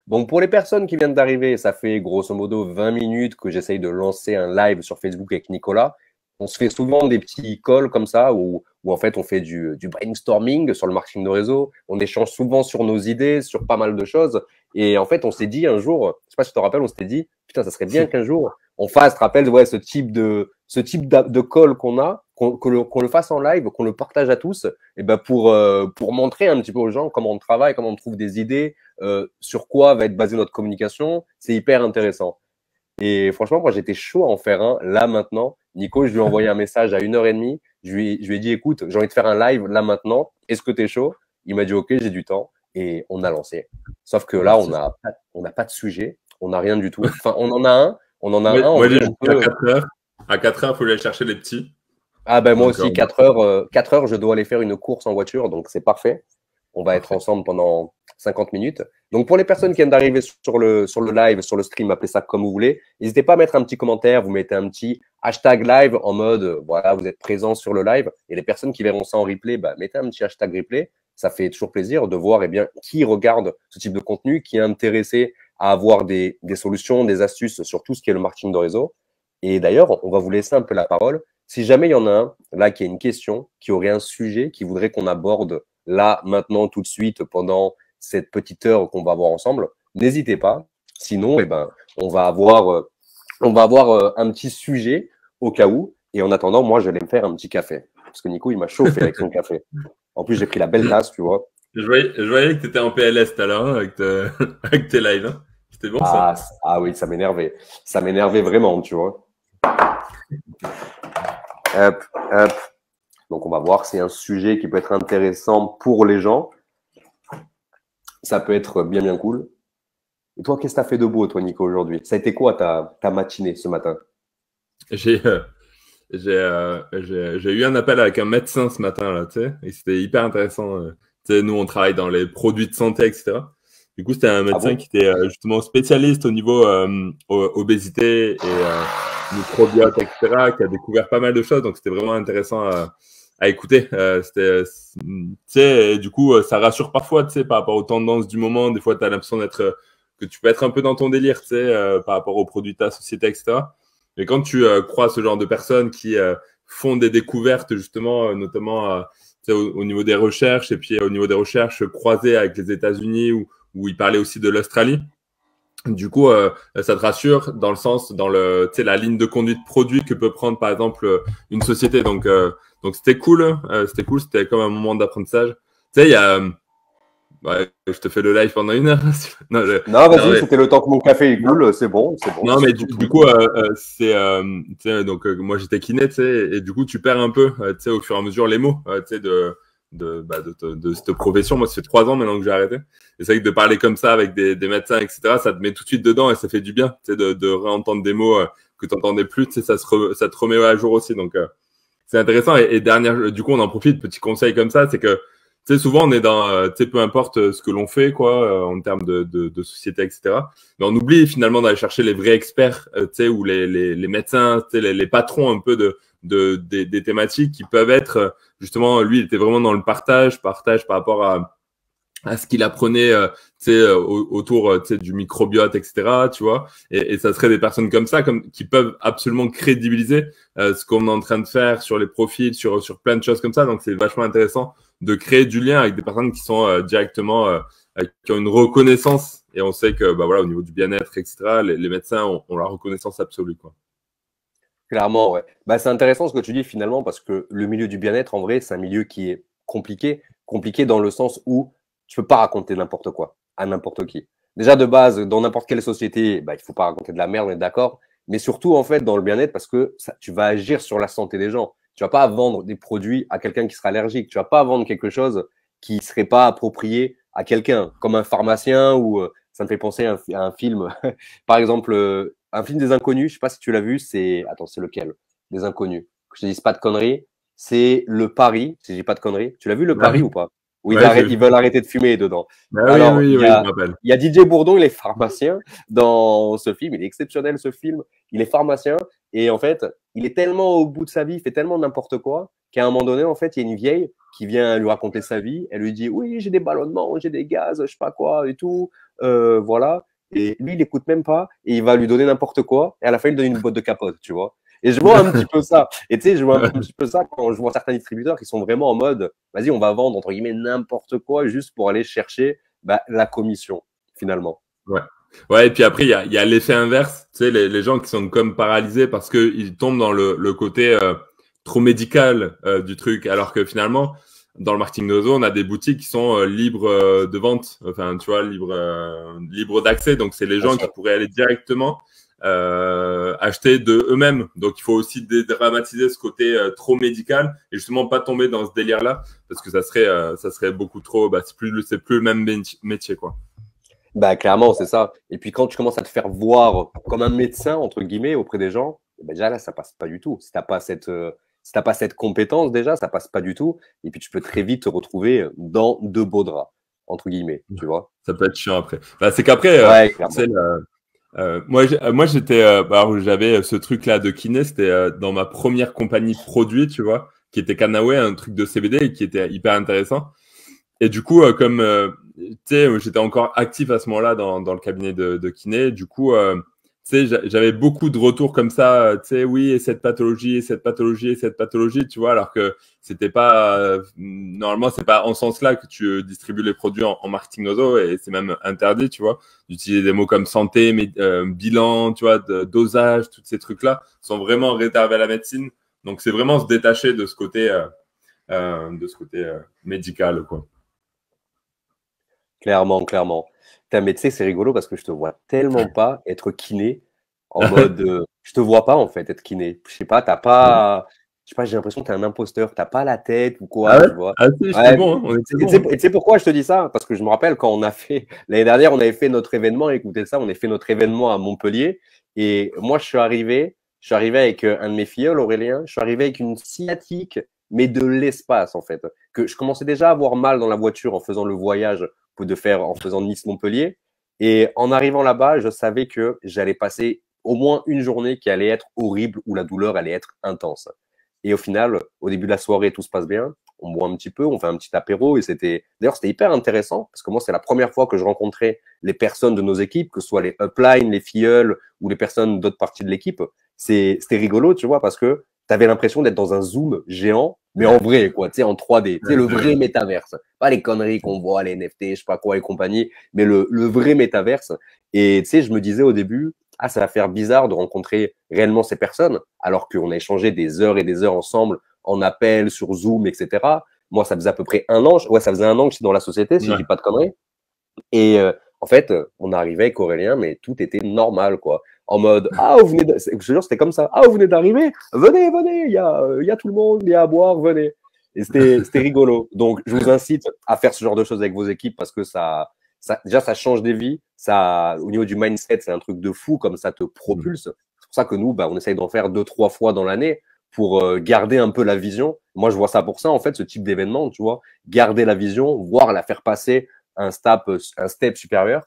Donc, pour les personnes qui viennent d'arriver, ça fait grosso modo 20 minutes que j'essaye de lancer un live sur Facebook avec Nicolas. On se fait souvent des petits calls comme ça où en fait on fait du brainstorming sur le marketing de réseau. On échange souvent sur nos idées, sur pas mal de choses. Et en fait, on s'est dit un jour, je sais pas si tu te rappelles, on s'était dit, putain, ça serait bien qu'un jour on fasse, tu te rappelles, ouais, ce type de call qu'on a, qu'on le fasse en live, qu'on le partage à tous, et ben pour montrer un petit peu aux gens comment on travaille, comment on trouve des idées, sur quoi va être basée notre communication. C'est hyper intéressant. Et franchement, moi, j'étais chaud à en faire un là maintenant. Nico, je lui ai envoyé un message à 1h30. Je lui ai dit, écoute, j'ai envie de faire un live là maintenant. Est-ce que tu es chaud? Il m'a dit, OK, j'ai du temps. Et on a lancé. Sauf que là, on n'a pas de sujet. On n'a rien du tout. Enfin, on en a un. On en a un. En Moi, j'ai vrai, on jusqu'à peut. 4 heures. À 4 heures, il faut aller chercher les petits. Ah ben moi Donc, aussi, 4 heures, 4 heures, je dois aller faire une course en voiture, donc c'est parfait. On va être parfait. ensemble pendant 50 minutes. Donc pour les personnes qui viennent d'arriver sur le live, sur le stream, appelez ça comme vous voulez, n'hésitez pas à mettre un petit commentaire, vous mettez un petit hashtag live en mode, voilà, vous êtes présent sur le live. Et les personnes qui verront ça en replay, bah, mettez un petit hashtag replay. Ça fait toujours plaisir de voir eh bien, qui regarde ce type de contenu, qui est intéressé à avoir des solutions, des astuces sur tout ce qui est le marketing de réseau. Et d'ailleurs, on va vous laisser un peu la parole. Si jamais il y en a un, là, qui a une question, qui aurait un sujet, qui voudrait qu'on aborde là, maintenant, tout de suite, pendant cette petite heure qu'on va avoir ensemble, n'hésitez pas. Sinon, eh ben, on va avoir un petit sujet au cas où. Et en attendant, moi, je vais me faire un petit café. Parce que Nico, il m'a chauffé avec son café. En plus, j'ai pris la belle tasse, tu vois. Je voyais que tu étais en PLS tout à l'heure, hein, avec tes lives, hein. C'était bon, ça? Ah oui, ça m'énervait. Ça m'énervait vraiment, tu vois. Hop, hop. Donc, on va voir. C'est un sujet qui peut être intéressant pour les gens. Ça peut être bien, bien cool. Et toi, qu'est-ce que tu as fait de beau, toi, Nico, aujourd'hui? Ça a été quoi ta matinée ce matin? J'ai j'ai eu un appel avec un médecin ce matin, là, tu sais, et c'était hyper intéressant. Tu sais, nous, on travaille dans les produits de santé, etc. Du coup, c'était un Ah médecin bon? qui était justement spécialiste au niveau obésité et microbiote, etc., qui a découvert pas mal de choses. Donc, c'était vraiment intéressant à écouter. Tu sais, et du coup, ça rassure parfois, tu sais, par rapport aux tendances du moment. Des fois, tu as l'impression que tu peux être un peu dans ton délire, tu sais, par rapport aux produits de ta société, etc. Et quand tu crois ce genre de personnes qui font des découvertes, justement, notamment tu sais, au niveau des recherches, et puis au niveau des recherches croisées avec les États-Unis, où il parlait aussi de l'Australie, du coup, ça te rassure dans le sens, dans tu sais, la ligne de conduite produit que peut prendre, par exemple, une société. Donc c'était cool, c'était comme un moment d'apprentissage. Tu sais, il y a, ouais, je te fais le live pendant 1 heure. Non, Non, non, vas-y, mais c'était le temps que mon café il coule. C'est bon, non, mais c'est tout, du tout. coup, c'est, tu sais, donc moi j'étais kiné, tu sais, et du coup tu perds un peu, tu sais, au fur et à mesure les mots, tu sais, de cette profession. Moi, ça fait 3 ans maintenant que j'ai arrêté. Et c'est vrai que de parler comme ça avec des médecins, etc., ça te met tout de suite dedans et ça fait du bien, tu sais, de réentendre des mots que tu n'entendais plus, tu sais, ça te remet à jour aussi. Donc, c'est intéressant. Et dernière, du coup, on en profite, petit conseil comme ça, c'est que tu sais, souvent on est dans, tu sais, peu importe ce que l'on fait, quoi, en termes de société, etc. Mais on oublie finalement d'aller chercher les vrais experts, tu sais, ou les médecins, tu sais, les patrons un peu des thématiques qui peuvent être, justement, lui, il était vraiment dans le partage par rapport à ce qu'il apprenait tu sais, autour tu sais, du microbiote, etc. Tu vois, et ça serait des personnes comme ça qui peuvent absolument crédibiliser ce qu'on est en train de faire sur les profils, sur plein de choses comme ça. Donc c'est vachement intéressant de créer du lien avec des personnes qui sont directement qui ont une reconnaissance, et on sait que bah voilà, au niveau du bien-être, etc., les médecins ont la reconnaissance absolue, quoi. Clairement, ouais. Bah, c'est intéressant ce que tu dis finalement parce que le milieu du bien-être, en vrai, c'est un milieu qui est compliqué. Compliqué dans le sens où tu peux pas raconter n'importe quoi à n'importe qui. Déjà, de base, dans n'importe quelle société, bah, il faut pas raconter de la merde, on est d'accord. Mais surtout, en fait, dans le bien-être parce que ça, tu vas agir sur la santé des gens. Tu vas pas vendre des produits à quelqu'un qui sera allergique. Tu vas pas vendre quelque chose qui serait pas approprié à quelqu'un, comme un pharmacien ou ça me fait penser à un film, par exemple, un film des inconnus, je sais pas si tu l'as vu, c'est, attends, c'est lequel? Des inconnus. Que je te dise pas de conneries. C'est Le Pari, si j'ai pas de conneries. Tu l'as vu, Le Ouais, Pari ou pas? Où ouais, j'ai ils vu. veulent arrêter de fumer dedans. Ah oui, Alors, oui, oui, je me rappelle. il y a Didier Bourdon, il est pharmacien dans ce film. Il est exceptionnel, ce film. Il est pharmacien. Et en fait, il est tellement au bout de sa vie, il fait tellement n'importe quoi qu'à un moment donné, en fait, il y a une vieille qui vient lui raconter sa vie. Elle lui dit, oui, j'ai des ballonnements, j'ai des gaz, je sais pas quoi et tout. Voilà. Et lui, il écoute même pas et il va lui donner n'importe quoi. Et à la fin, il donne une boîte de capote, tu vois. Et je vois un petit peu ça. Et tu sais, je vois un petit peu ça quand je vois certains distributeurs qui sont vraiment en mode, vas-y, on va vendre, entre guillemets, n'importe quoi juste pour aller chercher la commission, finalement. Ouais. Ouais, et puis après, il y a l'effet inverse. Tu sais, les gens qui sont comme paralysés parce qu'ils tombent dans le côté trop médical du truc. Alors que finalement, dans le marketing d'Ozo, on a des boutiques qui sont libres de vente. Enfin, tu vois, libres d'accès. Donc, c'est les gens qui pourraient aller directement acheter de eux-mêmes. Donc, il faut aussi dédramatiser ce côté trop médical et justement pas tomber dans ce délire-là parce que ça serait beaucoup trop. Bah, c'est plus le même métier, quoi. Bah, clairement, c'est ça. Et puis, quand tu commences à te faire voir comme un médecin, entre guillemets, auprès des gens, bah, déjà là, ça passe pas du tout. Si t'as pas cette compétence, déjà, ça passe pas du tout. Et puis, tu peux très vite te retrouver dans de beaux draps, entre guillemets, tu vois. Ça peut être chiant après. Bah, c'est qu'après, Ouais, tu sais, clairement. moi j'étais, j'avais ce truc-là de kiné, c'était dans ma première compagnie produit, tu vois, qui était Canaway, un truc de CBD et qui était hyper intéressant. Et du coup, comme tu sais, j'étais encore actif à ce moment-là dans le cabinet de kiné. Du coup, tu sais, j'avais beaucoup de retours comme ça. Tu sais, oui, et cette pathologie, et cette pathologie, et cette pathologie, tu vois, alors que c'était pas normalement, c'est pas en ce sens-là que tu distribues les produits en marketing ozo et c'est même interdit, tu vois, d'utiliser des mots comme santé, bilan, tu vois, dosage, tous ces trucs-là sont vraiment réservés à la médecine. Donc, c'est vraiment se détacher de ce côté médical, quoi. Clairement, clairement. Putain, mais tu sais, c'est rigolo parce que je te vois tellement pas être kiné en mode. Je te vois pas, en fait, être kiné. Je sais pas, t'as pas. Je sais pas, j'ai l'impression que t'es un imposteur. T'as pas la tête ou Ah quoi, ouais? tu vois. Ah si, j'étais Ouais. bon, hein. On était Et bon, hein. tu sais pourquoi je te dis ça? Parce que je me rappelle quand on a fait. L'année dernière, on avait fait notre événement. Écoutez ça, on a fait notre événement à Montpellier. Et moi, je suis arrivé avec un de mes filleuls, Aurélien. Je suis arrivé avec une sciatique, mais de l'espace, en fait. Que je commençais déjà à avoir mal dans la voiture en faisant le voyage en faisant Nice-Montpellier. Et en arrivant là-bas, je savais que j'allais passer au moins une journée qui allait être horrible, où la douleur allait être intense. Et au final, au début de la soirée, tout se passe bien. On boit un petit peu, on fait un petit apéro et d'ailleurs, c'était hyper intéressant parce que moi, c'est la première fois que je rencontrais les personnes de nos équipes, que ce soit les uplines, les filleuls ou les personnes d'autres parties de l'équipe. C'était rigolo, tu vois, parce que tu avais l'impression d'être dans un Zoom géant, mais en vrai, quoi, tu sais, en 3D, tu sais, le vrai métaverse. Pas les conneries qu'on voit, les NFT, je sais pas quoi et compagnie, mais le vrai métaverse. Et tu sais, je me disais au début, ah, ça va faire bizarre de rencontrer réellement ces personnes, alors qu'on a échangé des heures et des heures ensemble en appel, sur Zoom, etc. Moi, ça faisait à peu près un an, ouais, ça faisait un an que j'étais dans la société, si je Ouais. dis pas de conneries. Et en fait, on arrivait avec Aurélien, mais tout était normal, quoi. En mode, ah, vous venez, je te jure, c'était comme ça. Ah, vous venez d'arriver? Venez, venez, il y a tout le monde, il y a à boire, venez. Et c'était rigolo. Donc, je vous incite à faire ce genre de choses avec vos équipes parce que déjà, ça change des vies. Ça, au niveau du mindset, c'est un truc de fou, comme ça te propulse. C'est pour ça que nous, on essaye d'en faire 2, 3 fois dans l'année pour garder un peu la vision. Moi, je vois ça pour ça, en fait, ce type d'événement, tu vois, garder la vision, voire la faire passer un step supérieur.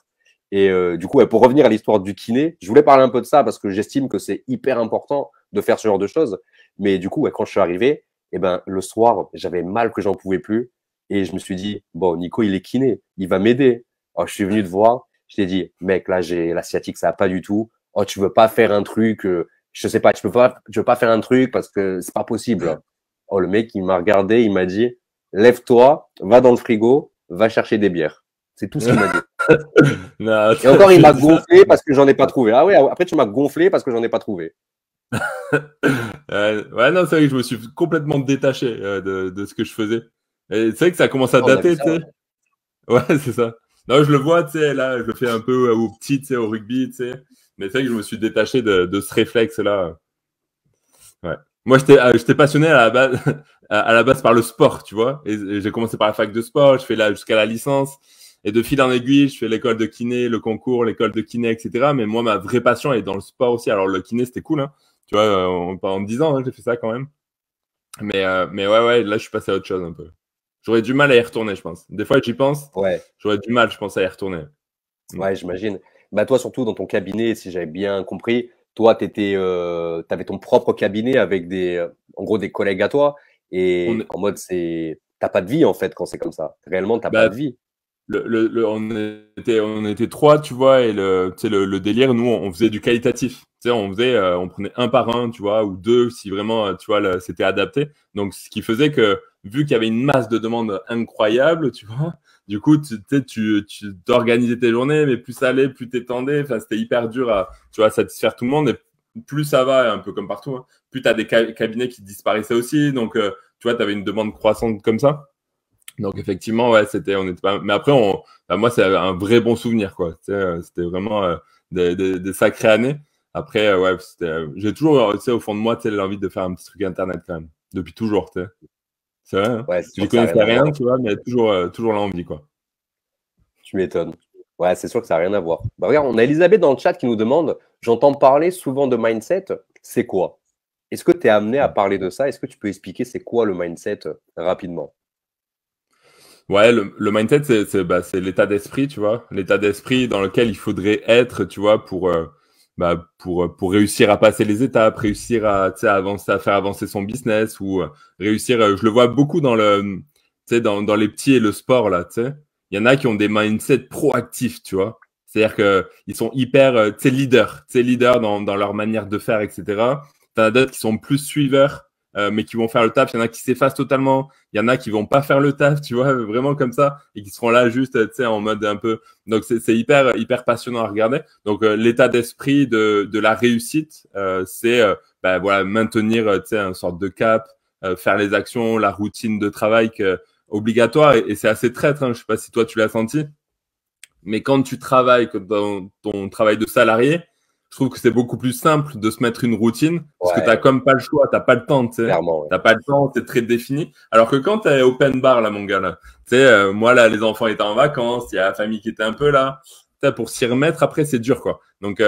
Et du coup, pour revenir à l'histoire du kiné, je voulais parler un peu de ça parce que j'estime que c'est hyper important de faire ce genre de choses. Mais du coup, quand je suis arrivé, le soir, j'avais mal que j'en pouvais plus. Et je me suis dit, bon, Nico, il est kiné, il va m'aider. Alors, je suis venu te voir, je t'ai dit, mec, là, j'ai la sciatique, ça va pas du tout. Oh, tu veux pas faire un truc, je sais pas, tu veux pas faire un truc parce que c'est pas possible. Oh, le mec, il m'a regardé, il m'a dit, lève-toi, va dans le frigo, va chercher des bières. C'est tout ce qu'il m'a dit. Non, Et encore, il tu m'a dis ça. gonflé parce que j'en ai pas trouvé. Ah ouais, après, tu m'as gonflé parce que j'en ai pas trouvé. Ouais, non, c'est vrai que je me suis complètement détaché de ce que je faisais. Et c'est vrai que ça commence à On a vu dater, tu ça, ouais. sais. Ouais, c'est ça. Non, je le vois, tu sais, là, je le fais un peu au petit, tu sais, au rugby, tu sais. Mais c'est vrai que je me suis détaché de ce réflexe-là. Ouais. Moi, j'étais passionné à la base, à la base par le sport, tu vois. Et j'ai commencé par la fac de sport, je fais là jusqu'à la licence. Et de fil en aiguille, je fais l'école de kiné, le concours, l'école de kiné, etc. Mais moi, ma vraie passion est dans le sport aussi. Alors, le kiné, c'était cool, hein. Tu vois, pendant 10 ans, hein, j'ai fait ça quand même. Mais ouais, là, je suis passé à autre chose un peu. J'aurais du mal à y retourner, je pense. Des fois, j'y pense. Ouais, J'aurais du mal, je pense, à y retourner. Mm. ouais, j'imagine. Bah, toi, surtout dans ton cabinet, si j'avais bien compris, toi, t'avais ton propre cabinet avec en gros, des collègues à toi. Et On, en mode, t'as pas de vie, en fait, quand c'est comme ça. Réellement, t'as pas bah, de vie. on était trois, tu vois, et tu sais, le délire, nous, on faisait du qualitatif. Tu sais, on prenait un par un, tu vois, ou deux, si vraiment, tu vois, c'était adapté. Donc, ce qui faisait que, vu qu'il y avait une masse de demandes incroyable, tu vois, du coup, tu sais, tu t'organisais tes journées, mais plus ça allait, plus t'étendais. Enfin, c'était hyper dur à, tu vois, satisfaire tout le monde. Et plus ça va, un peu comme partout, hein, plus t'as des cabinets qui disparaissaient aussi. Donc, tu vois, t'avais une demande croissante comme ça. Donc effectivement, ouais, on était pas. Mais après, bah, moi, c'est un vrai bon souvenir, quoi. Tu sais, c'était vraiment des sacrées années. Après, ouais, j'ai toujours, tu sais, au fond de moi, tu sais, l'envie de faire un petit truc internet quand même, depuis toujours, tu sais. C'est vrai, hein. Ouais, c'est sûr J'y que ça n'a rien connaissais à rien, voir. tu vois, mais toujours l'envie, quoi. Tu m'étonnes. Ouais, c'est sûr que ça n'a rien à voir. Bah, regarde, on a Elisabeth dans le chat qui nous demande, j'entends parler souvent de mindset, c'est quoi? Est-ce que tu es amené à parler de ça? Est-ce que tu peux expliquer c'est quoi le mindset rapidement? Ouais, le mindset, c'est l'état d'esprit, tu vois, l'état d'esprit dans lequel il faudrait être, tu vois, pour réussir à passer les étapes, réussir à, tu sais, avancer, à faire avancer son business ou réussir. Je le vois beaucoup tu sais, dans les petits et le sport là, tu sais. Il y en a qui ont des mindsets proactifs, tu vois. C'est-à-dire que ils sont hyper, tu sais, leaders dans leur manière de faire, etc. T'en as d'autres qui sont plus suiveurs, mais qui vont faire le taf. Il y en a qui s'effacent totalement. Il y en a qui vont pas faire le taf, tu vois, vraiment comme ça, et qui seront là juste, tu sais, en mode un peu. Donc c'est hyper passionnant à regarder. Donc l'état d'esprit de la réussite, c'est bah, voilà, maintenir, tu sais, une sorte de cap, faire les actions, la routine de travail obligatoire, et c'est assez traître. Hein. Je sais pas si toi tu l'as senti, mais quand tu travailles dans ton travail de salarié, je trouve que c'est beaucoup plus simple de se mettre une routine parce que tu n'as Ouais, comme pas le choix, tu n'as pas le temps, tu sais. clairement, ouais. T'as pas le temps, c'est très défini. Alors que quand tu es open bar, là, mon gars, là, tu sais, moi, là, les enfants étaient en vacances, il y a la famille qui était un peu là. Pour s'y remettre, après, c'est dur, quoi. Donc,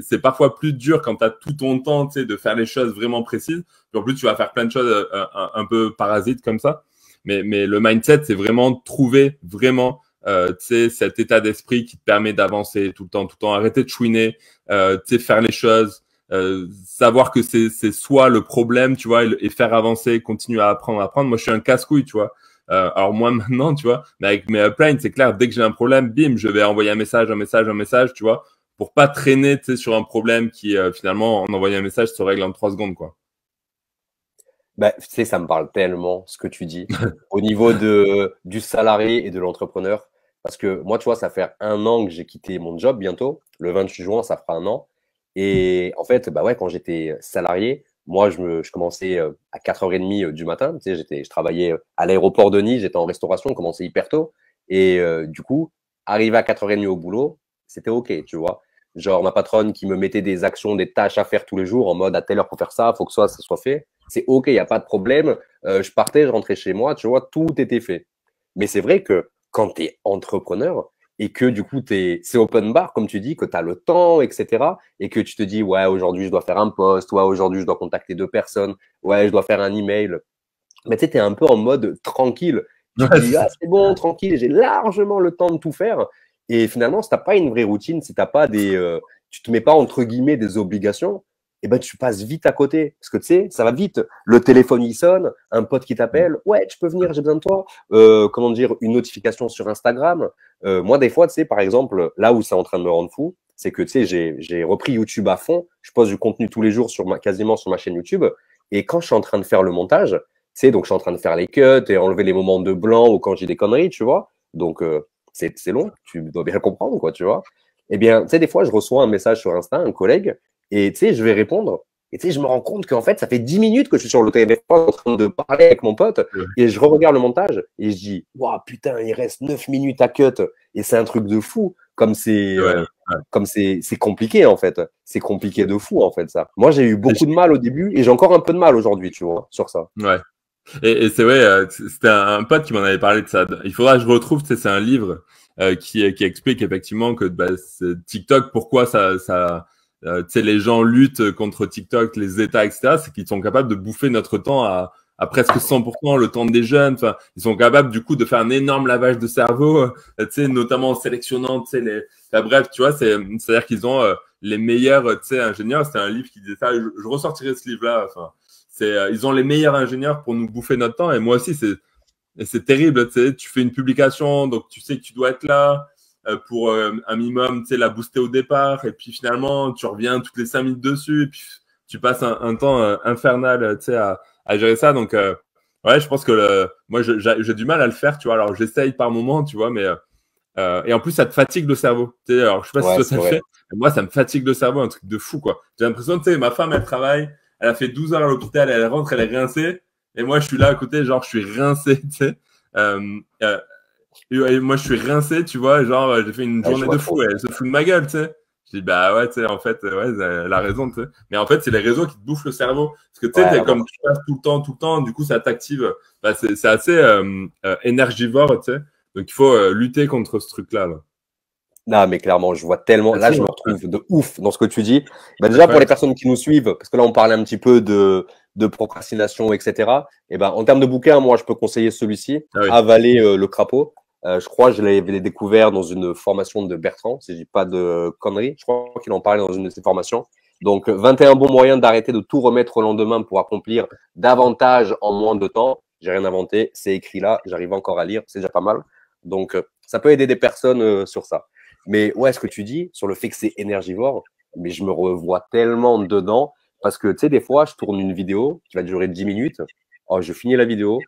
c'est parfois plus dur quand tu as tout ton temps, tu sais, de faire les choses vraiment précises. Puis en plus, tu vas faire plein de choses un peu parasites comme ça. Mais le mindset, c'est vraiment trouver vraiment tu sais, cet état d'esprit qui te permet d'avancer tout le temps, arrêter de chouiner, tu sais, faire les choses, savoir que c'est soit le problème, tu vois, et faire avancer, continuer à apprendre. Moi, je suis un casse-couille, tu vois. Alors moi maintenant, tu vois, mais avec mes uplines, c'est clair, dès que j'ai un problème, bim, je vais envoyer un message, tu vois, pour pas traîner, tu sais, sur un problème qui finalement, en envoyant un message, se règle en 3 secondes, quoi. Bah, tu sais, ça me parle tellement ce que tu dis au niveau du salarié et de l'entrepreneur. Parce que moi, tu vois, ça fait 1 an que j'ai quitté mon job bientôt. Le 28 juin, ça fera 1 an. Et en fait, bah ouais, quand j'étais salarié, moi, je commençais à 4h30 du matin. Tu sais, je travaillais à l'aéroport de Nice, j'étais en restauration, on commençait hyper tôt. Et du coup, arrivé à 4h30 au boulot, c'était OK, tu vois. Genre, ma patronne qui me mettait des actions, des tâches à faire tous les jours en mode à telle heure pour faire ça, faut que ça soit fait. C'est OK, il n'y a pas de problème. Je partais, je rentrais chez moi, tu vois, tout était fait. Mais c'est vrai que quand tu es entrepreneur et que du coup, c'est open bar, comme tu dis, que tu as le temps, etc. Et que tu te dis, ouais, aujourd'hui, je dois faire un post, ouais, aujourd'hui, je dois contacter 2 personnes, ouais, je dois faire un email. Mais tu sais, tu es un peu en mode tranquille. Tu te Ouais, dis, c'est ah, ça. c'est bon, tranquille, j'ai largement le temps de tout faire. Et finalement, si tu n'as pas une vraie routine, si t'as pas tu te mets pas entre guillemets des obligations, eh ben, tu passes vite à côté. Parce que tu sais, ça va vite. Le téléphone, il sonne, un pote qui t'appelle, ouais, tu peux venir, j'ai besoin de toi. Comment dire, une notification sur Instagram. Moi, des fois, tu sais, par exemple, là où c'est en train de me rendre fou, c'est que tu sais, j'ai repris YouTube à fond. Je pose du contenu tous les jours quasiment sur ma chaîne YouTube. Et quand je suis en train de faire le montage, tu sais, donc je suis en train de faire les cuts et enlever les moments de blanc ou quand j'ai des conneries, tu vois. Donc, c'est long, tu dois bien comprendre, quoi, tu vois. Eh bien, tu sais, des fois, je reçois un message sur Insta, un collègue, et tu sais, je vais répondre. Et tu sais, je me rends compte qu'en fait, ça fait 10 minutes que je suis sur le téléphone en train de parler avec mon pote, Ouais. et je regarde le montage, et je dis, waouh, putain, il reste 9 minutes à cut. Et c'est un truc de fou, Ouais, ouais. comme c'est compliqué, en fait. C'est compliqué de fou, en fait, ça. Moi, j'ai eu Et beaucoup de mal au début, et j'ai encore un peu de mal aujourd'hui, tu vois, sur ça. ouais. Et c'est vrai, c'était un pote qui m'en avait parlé de ça. Il faudra que je retrouve, tu sais, c'est un livre qui explique effectivement que bah, TikTok, pourquoi tu sais, les gens luttent contre TikTok, les États, etc. C'est qu'ils sont capables de bouffer notre temps à presque 100%, le temps des jeunes. Enfin, ils sont capables du coup de faire un énorme lavage de cerveau, tu sais, notamment en sélectionnant, tu sais, enfin, bref, tu vois, c'est-à-dire qu'ils ont les meilleurs, tu sais, ingénieurs. C'était un livre qui disait ça. Je ressortirai ce livre-là. Enfin, ils ont les meilleurs ingénieurs pour nous bouffer notre temps. Et moi aussi, c'est terrible. Tu fais une publication, donc tu sais que tu dois être là pour un minimum, la booster au départ. Et puis finalement, tu reviens toutes les 5 minutes dessus. Et puis tu passes un temps infernal à gérer ça. Donc, ouais, je pense que moi, j'ai du mal à le faire, tu vois. Alors, j'essaye par moment, tu vois, mais et en plus, ça te fatigue le cerveau. Alors, je sais pas si Ouais, toi, c'est ça le vrai. fait, mais moi, ça me fatigue le cerveau, un truc de fou, quoi. J'ai l'impression, ma femme, elle travaille, elle a fait 12 heures à l'hôpital, elle rentre, elle est rincée, et moi, je suis là à côté, genre, je suis rincé, tu sais. Et moi, je suis rincé, tu vois, genre, j'ai fait une Ah, je journée vois de fou, trop. et elle se fout de ma gueule, tu sais. Je dis, bah ouais, tu sais, en fait, ouais, elle a raison, tu sais. Mais en fait, c'est les réseaux qui te bouffent le cerveau. Parce que, tu sais, Ouais, à comme mort. tu passes tout le temps, du coup, ça t'active. Bah, c'est assez énergivore, tu sais. Donc, il faut lutter contre ce truc-là, là. Non, mais clairement, je vois tellement. C'est Là, je fou, me hein. Ouais, retrouve de ouf dans ce que tu dis. Bah, c'est déjà, pour les incroyable. personnes qui nous suivent, parce que là, on parlait un petit peu de procrastination, etc. Et ben, en termes de bouquin, moi, je peux conseiller celui-ci, Ah oui. Avaler le crapaud. Je crois que je l'avais découvert dans une formation de Bertrand, si je dis pas de conneries. Je crois qu'il en parlait dans une de ses formations. Donc, 21 bons moyens d'arrêter de tout remettre au lendemain pour accomplir davantage en moins de temps. J'ai rien inventé, c'est écrit là, j'arrive encore à lire, c'est déjà pas mal. Donc, ça peut aider des personnes sur ça. Mais ouais, ce que tu dis sur le fait que c'est énergivore, mais je me revois tellement dedans parce que tu sais, des fois, je tourne une vidéo qui va durer 10 minutes. Oh, je finis la vidéo,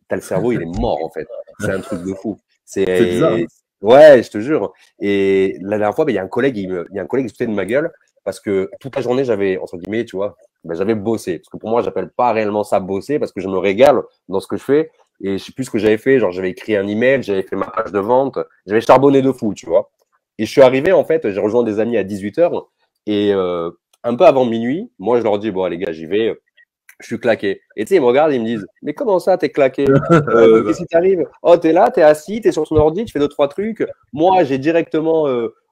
t'as le cerveau, il est mort en fait. C'est un truc de fou. C'est bizarre, C'est hein. ouais, je te jure. Et la dernière fois, il y a un collègue, il y a un collègue qui se foutait de ma gueule parce que toute la journée, j'avais entre guillemets, tu vois, j'avais bossé. Parce que pour moi, j'appelle pas réellement ça bosser parce que je me régale dans ce que je fais. Et je sais plus ce que j'avais fait. Genre, j'avais écrit un email, j'avais fait ma page de vente, j'avais charbonné de fou, tu vois. Et je suis arrivé, en fait, j'ai rejoint des amis à 18 h et un peu avant minuit, moi, je leur dis, bon, les gars, j'y vais, je suis claqué. Et tu sais, ils me regardent, ils me disent, mais comment ça, t'es claqué? Ouais, c'est ça. Qu'est-ce qui t'arrive? Oh, t'es là, t'es assis, t'es sur ton ordi, tu fais deux, trois trucs. Moi, j'ai directement,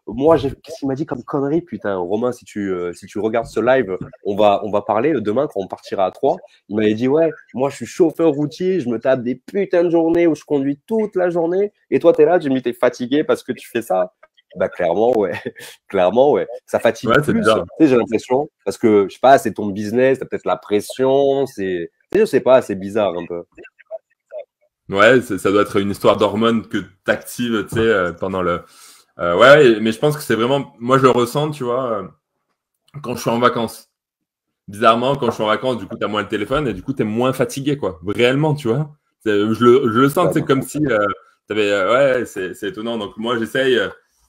qu'est-ce qu'il m'a dit comme connerie? Putain, Romain, si tu regardes ce live, on va parler demain quand on partira à 3. Il m'avait dit, ouais, moi, je suis chauffeur routier, je me tape des putains de journées où je conduis toute la journée. Et toi, t'es là, tu me dis, t'es fatigué parce que tu fais ça. Bah, clairement, ouais. Clairement, ouais. Ça fatigue Ouais, c'est plus, tu bizarre. sais, j'ai l'impression, parce que, je sais pas, c'est ton business, t'as peut-être la pression, je sais pas, c'est bizarre un peu. Ouais, ça doit être une histoire d'hormones que t'actives, tu sais, pendant le. Ouais, mais je pense que c'est vraiment. Moi, je le ressens, tu vois, quand je suis en vacances. Bizarrement, quand je suis en vacances, du coup, tu as moins le téléphone et du coup, tu es moins fatigué, quoi. Réellement, tu vois. Je le sens, Ouais, c'est de comme fou. si tu avais. Ouais, c'est étonnant. Donc, moi, j'essaye.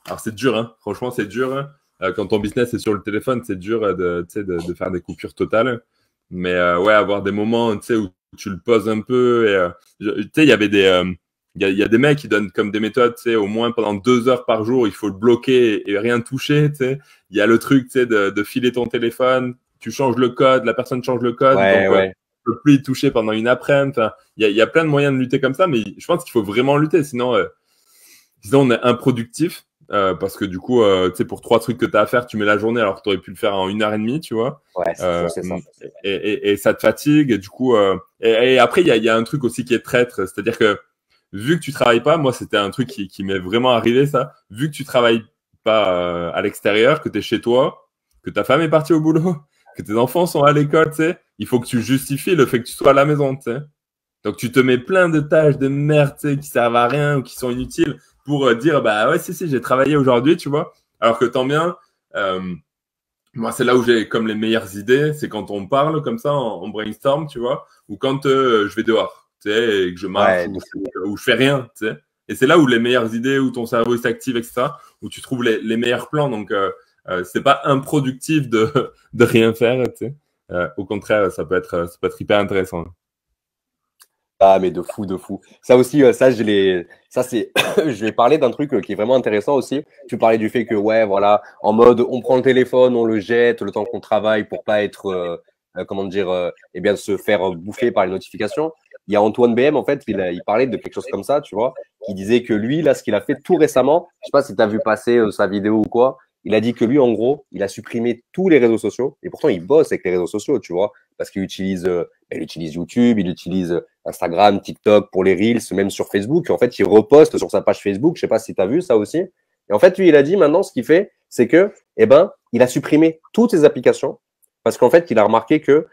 Alors, c'est dur, hein. Franchement, c'est dur, hein. Quand ton business est sur le téléphone, c'est dur tu sais, de faire des coupures totales. Mais ouais, avoir des moments, tu sais, où tu le poses un peu. Et, tu sais, il y avait des. Il y a des mecs qui donnent comme des méthodes, tu sais, au moins pendant 2 heures par jour, il faut le bloquer et rien toucher, tu sais. Il y a le truc, tu sais, de filer ton téléphone, tu changes le code, la personne change le code, Ouais, donc ouais. tu peux plus y toucher pendant une après-midi. Enfin, il y a plein de moyens de lutter comme ça, mais je pense qu'il faut vraiment lutter, sinon on est improductif, parce que du coup, tu sais, pour 3 trucs que tu as à faire, tu mets la journée alors que tu aurais pu le faire en 1 heure et demie, tu vois. Ouais, c'est fou, Euh, c'est ça. et ça te fatigue, et du coup, et après, il y a un truc aussi qui est traître, c'est-à-dire que vu que tu travailles pas, moi, c'était un truc qui m'est vraiment arrivé, ça, vu que tu travailles pas à l'extérieur, que tu es chez toi, que ta femme est partie au boulot, que tes enfants sont à l'école, tu sais, il faut que tu justifies le fait que tu sois à la maison, tu sais. Donc tu te mets plein de tâches de merde, tu sais, qui servent à rien ou qui sont inutiles pour dire bah ouais si j'ai travaillé aujourd'hui, tu vois. Alors que tant bien, euh, moi c'est là où j'ai comme les meilleures idées, c'est quand on parle comme ça en brainstorm, tu vois, ou quand je vais dehors, tu sais, et que je marche Ouais, de fou. ou je fais rien, tu sais. Et c'est là où les meilleures idées, où ton cerveau s'active, etc., où tu trouves les meilleurs plans. Donc c'est pas improductif de rien faire, tu sais. Au contraire, ça peut être hyper intéressant. Ah, mais de fou, de fou. Ça aussi, ça c'est, je vais parler d'un truc qui est vraiment intéressant aussi. Tu parlais du fait que, ouais, voilà, en mode, on prend le téléphone, on le jette le temps qu'on travaille pour pas être, comment dire, eh bien, se faire bouffer par les notifications. Il y a Antoine BM, en fait, il parlait de quelque chose comme ça, tu vois, qui disait que lui, là, ce qu'il a fait tout récemment, je sais pas si tu as vu passer sa vidéo ou quoi, il a dit que lui, en gros, il a supprimé tous les réseaux sociaux, et pourtant, il bosse avec les réseaux sociaux, tu vois, parce il utilise YouTube, il utilise Instagram, TikTok pour les Reels, même sur Facebook. En fait, il reposte sur sa page Facebook. Je sais pas si tu as vu ça aussi. Et en fait, lui, il a dit maintenant, ce qu'il fait, c'est que, eh ben, il a supprimé toutes ses applications parce qu'en fait, il a remarqué que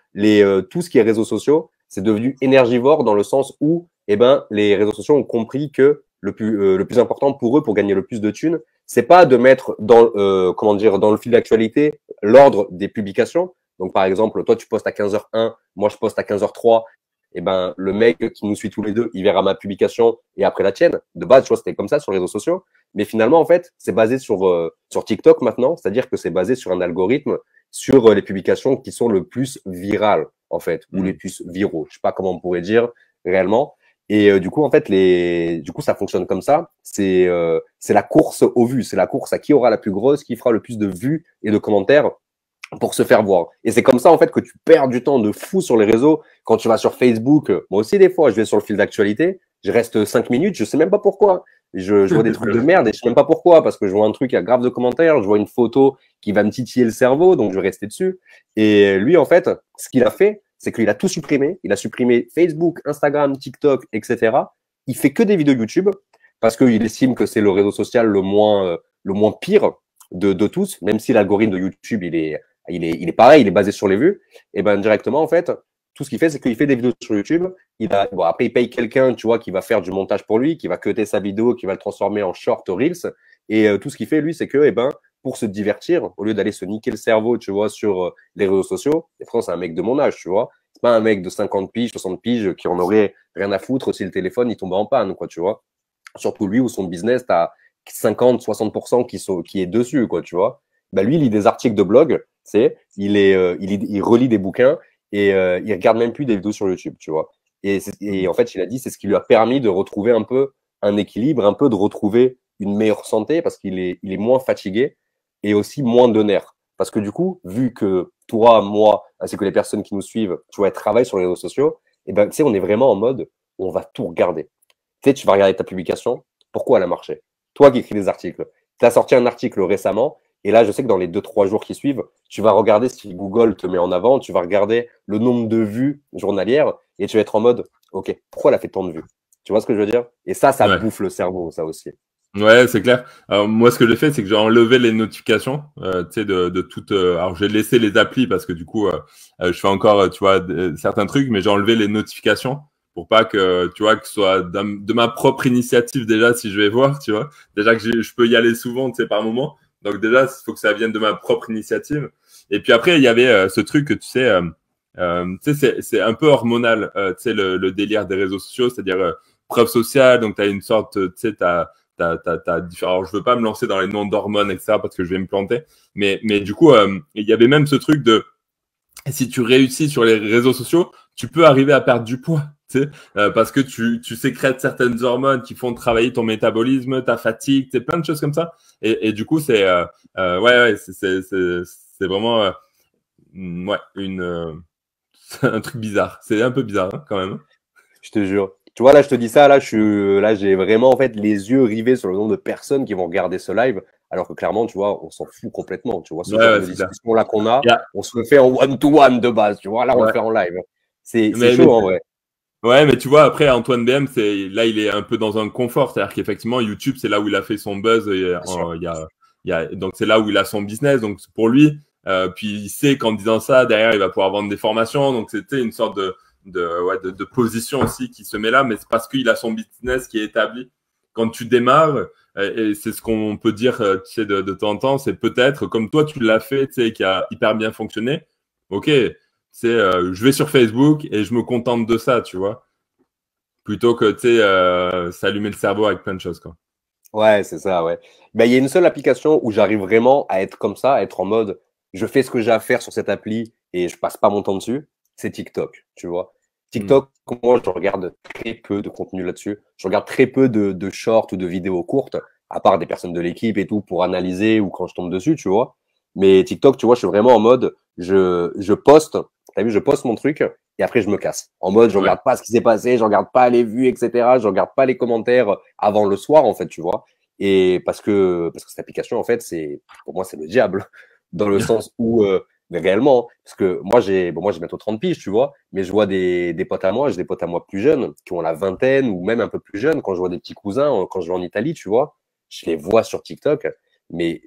tout ce qui est réseaux sociaux, c'est devenu énergivore dans le sens où, eh ben, les réseaux sociaux ont compris que le plus important pour eux, pour gagner le plus de thunes, c'est pas de mettre dans, comment dire, dans le fil d'actualité l'ordre des publications. Donc, par exemple, toi, tu postes à 15h01, moi, je poste à 15h03. Eh ben, le mec qui nous suit tous les deux, il verra ma publication et après la tienne. De base, tu vois, c'était comme ça sur les réseaux sociaux. Mais finalement, en fait, c'est basé sur TikTok maintenant. C'est-à-dire que c'est basé sur un algorithme, sur les publications qui sont le plus virales, en fait, ou les plus viraux. Je sais pas comment on pourrait dire réellement. Et du coup, en fait, du coup, ça fonctionne comme ça. C'est la course aux vues. C'est la course à qui aura la plus grosse, qui fera le plus de vues et de commentaires pour se faire voir. Et c'est comme ça, en fait, que tu perds du temps de fou sur les réseaux. Quand tu vas sur Facebook, moi aussi, des fois, je vais sur le fil d'actualité, je reste 5 minutes, je sais même pas pourquoi. Je vois des trucs de merde et je sais même pas pourquoi, parce que je vois un truc à grave de commentaires, je vois une photo qui va me titiller le cerveau, donc je vais rester dessus. Et lui, en fait, ce qu'il a fait, c'est qu'il a tout supprimé. Il a supprimé Facebook, Instagram, TikTok, etc. Il fait que des vidéos YouTube parce qu'il estime que c'est le réseau social le moins pire de tous, même si l'algorithme de YouTube, il est pareil, il est basé sur les vues. Et ben directement, en fait, tout ce qu'il fait, c'est qu'il fait des vidéos sur YouTube. Bon, après, il paye quelqu'un, tu vois, qui va faire du montage pour lui, qui va cutter sa vidéo, qui va le transformer en short Reels. Et tout ce qu'il fait, lui, c'est que, eh ben, pour se divertir, au lieu d'aller se niquer le cerveau, tu vois, sur les réseaux sociaux, et pourtant, c'est un mec de mon âge, tu vois. C'est pas un mec de 50 piges, 60 piges qui en aurait rien à foutre si le téléphone, il tombait en panne, quoi, tu vois. Surtout lui, où son business, t'as 50, 60% qui est dessus, quoi, tu vois. Bah, lui, il lit des articles de blog, il relit des bouquins et il regarde même plus des vidéos sur YouTube, tu vois. Et en fait, il a dit, c'est ce qui lui a permis de retrouver un peu un équilibre, un peu de retrouver une meilleure santé parce il est moins fatigué et aussi moins de nerfs. Parce que du coup, vu que toi, moi, ainsi que les personnes qui nous suivent, tu vois, travaillent sur les réseaux sociaux, et ben, tu sais, on est vraiment en mode, on va tout regarder. Tu sais, tu vas regarder ta publication, pourquoi elle a marché? Toi qui écris des articles, tu as sorti un article récemment, et là, je sais que dans les 2-3 jours qui suivent, tu vas regarder ce que Google te met en avant, tu vas regarder le nombre de vues journalières, et tu vas être en mode, OK, pourquoi elle a fait tant de vues? Tu vois ce que je veux dire? Et ça Ouais. bouffe le cerveau, ça aussi. Ouais, c'est clair. Alors, moi, ce que j'ai fait, c'est que j'ai enlevé les notifications, tu sais, de toutes. Alors, j'ai laissé les applis parce que du coup, je fais encore, tu vois, certains trucs, mais j'ai enlevé les notifications pour pas que, tu vois, que ce soit de ma propre initiative déjà si je vais voir, tu vois. Déjà que je peux y aller souvent, tu sais, par moment. Donc déjà, il faut que ça vienne de ma propre initiative. Et puis après, il y avait ce truc que tu sais, c'est un peu hormonal, tu sais, le délire des réseaux sociaux, c'est-à-dire preuve sociale. Donc, tu as une sorte, tu sais, alors, je veux pas me lancer dans les noms d'hormones, etc., parce que je vais me planter. Mais du coup, il y avait même ce truc de, si tu réussis sur les réseaux sociaux, tu peux arriver à perdre du poids, tu sais, parce que tu sécrètes certaines hormones qui font travailler ton métabolisme, ta fatigue, tu sais, plein de choses comme ça. Et du coup, c'est, ouais, c'est vraiment, ouais, un truc bizarre. C'est un peu bizarre, hein, quand même. Je te jure. Tu vois, là, je te dis ça, là, j'ai vraiment, en fait, les yeux rivés sur le nombre de personnes qui vont regarder ce live, alors que clairement, tu vois, on s'en fout complètement. Tu vois, ce Ouais, genre ouais, de c'est clair. discussion-là qu'on a, Yeah. on se le fait en one-to-one de base, tu vois. Là, on le Ouais. fait en live. C'est Mais chaud, en vrai. ouais, mais tu vois, après, Antoine BM, là, il est un peu dans un confort. C'est-à-dire qu'effectivement, YouTube, c'est là où il a fait son buzz. Bien sûr. Donc, c'est là où il a son business. Donc, pour lui, puis il sait qu'en disant ça, derrière, il va pouvoir vendre des formations. Donc, c'était une sorte de position aussi qui se met là. Mais c'est parce qu'il a son business qui est établi. Quand tu démarres, et c'est ce qu'on peut dire, tu sais, de temps en temps, c'est peut-être, comme toi, tu l'as fait, tu sais, qui a hyper bien fonctionné. OK, c'est je vais sur Facebook et je me contente de ça, tu vois, plutôt que tu sais s'allumer le cerveau avec plein de choses, quoi. Ouais, c'est ça, ouais. Ben, il y a une seule application où j'arrive vraiment à être comme ça, à être en mode, je fais ce que j'ai à faire sur cette appli et je passe pas mon temps dessus. C'est TikTok, tu vois. Mm. TikTok, moi, je regarde très peu de contenu là-dessus. Je regarde très peu de shorts ou de vidéos courtes, à part des personnes de l'équipe et tout pour analyser ou quand je tombe dessus, tu vois. Mais TikTok, tu vois, je suis vraiment en mode, je poste, t'as vu, je poste mon truc et après je me casse. En mode, je Ouais. regarde pas ce qui s'est passé, je regarde pas les vues, etc. Je regarde pas les commentaires avant le soir, en fait, tu vois. Et parce que cette application, en fait, pour moi, c'est le diable. Dans le sens où, mais réellement, parce que moi, j'ai bientôt 30 piges, tu vois, mais je vois des potes à moi, j'ai des potes à moi plus jeunes, qui ont la vingtaine ou même un peu plus jeunes, quand je vois des petits cousins, quand je vais en Italie, tu vois, je les vois sur TikTok, mais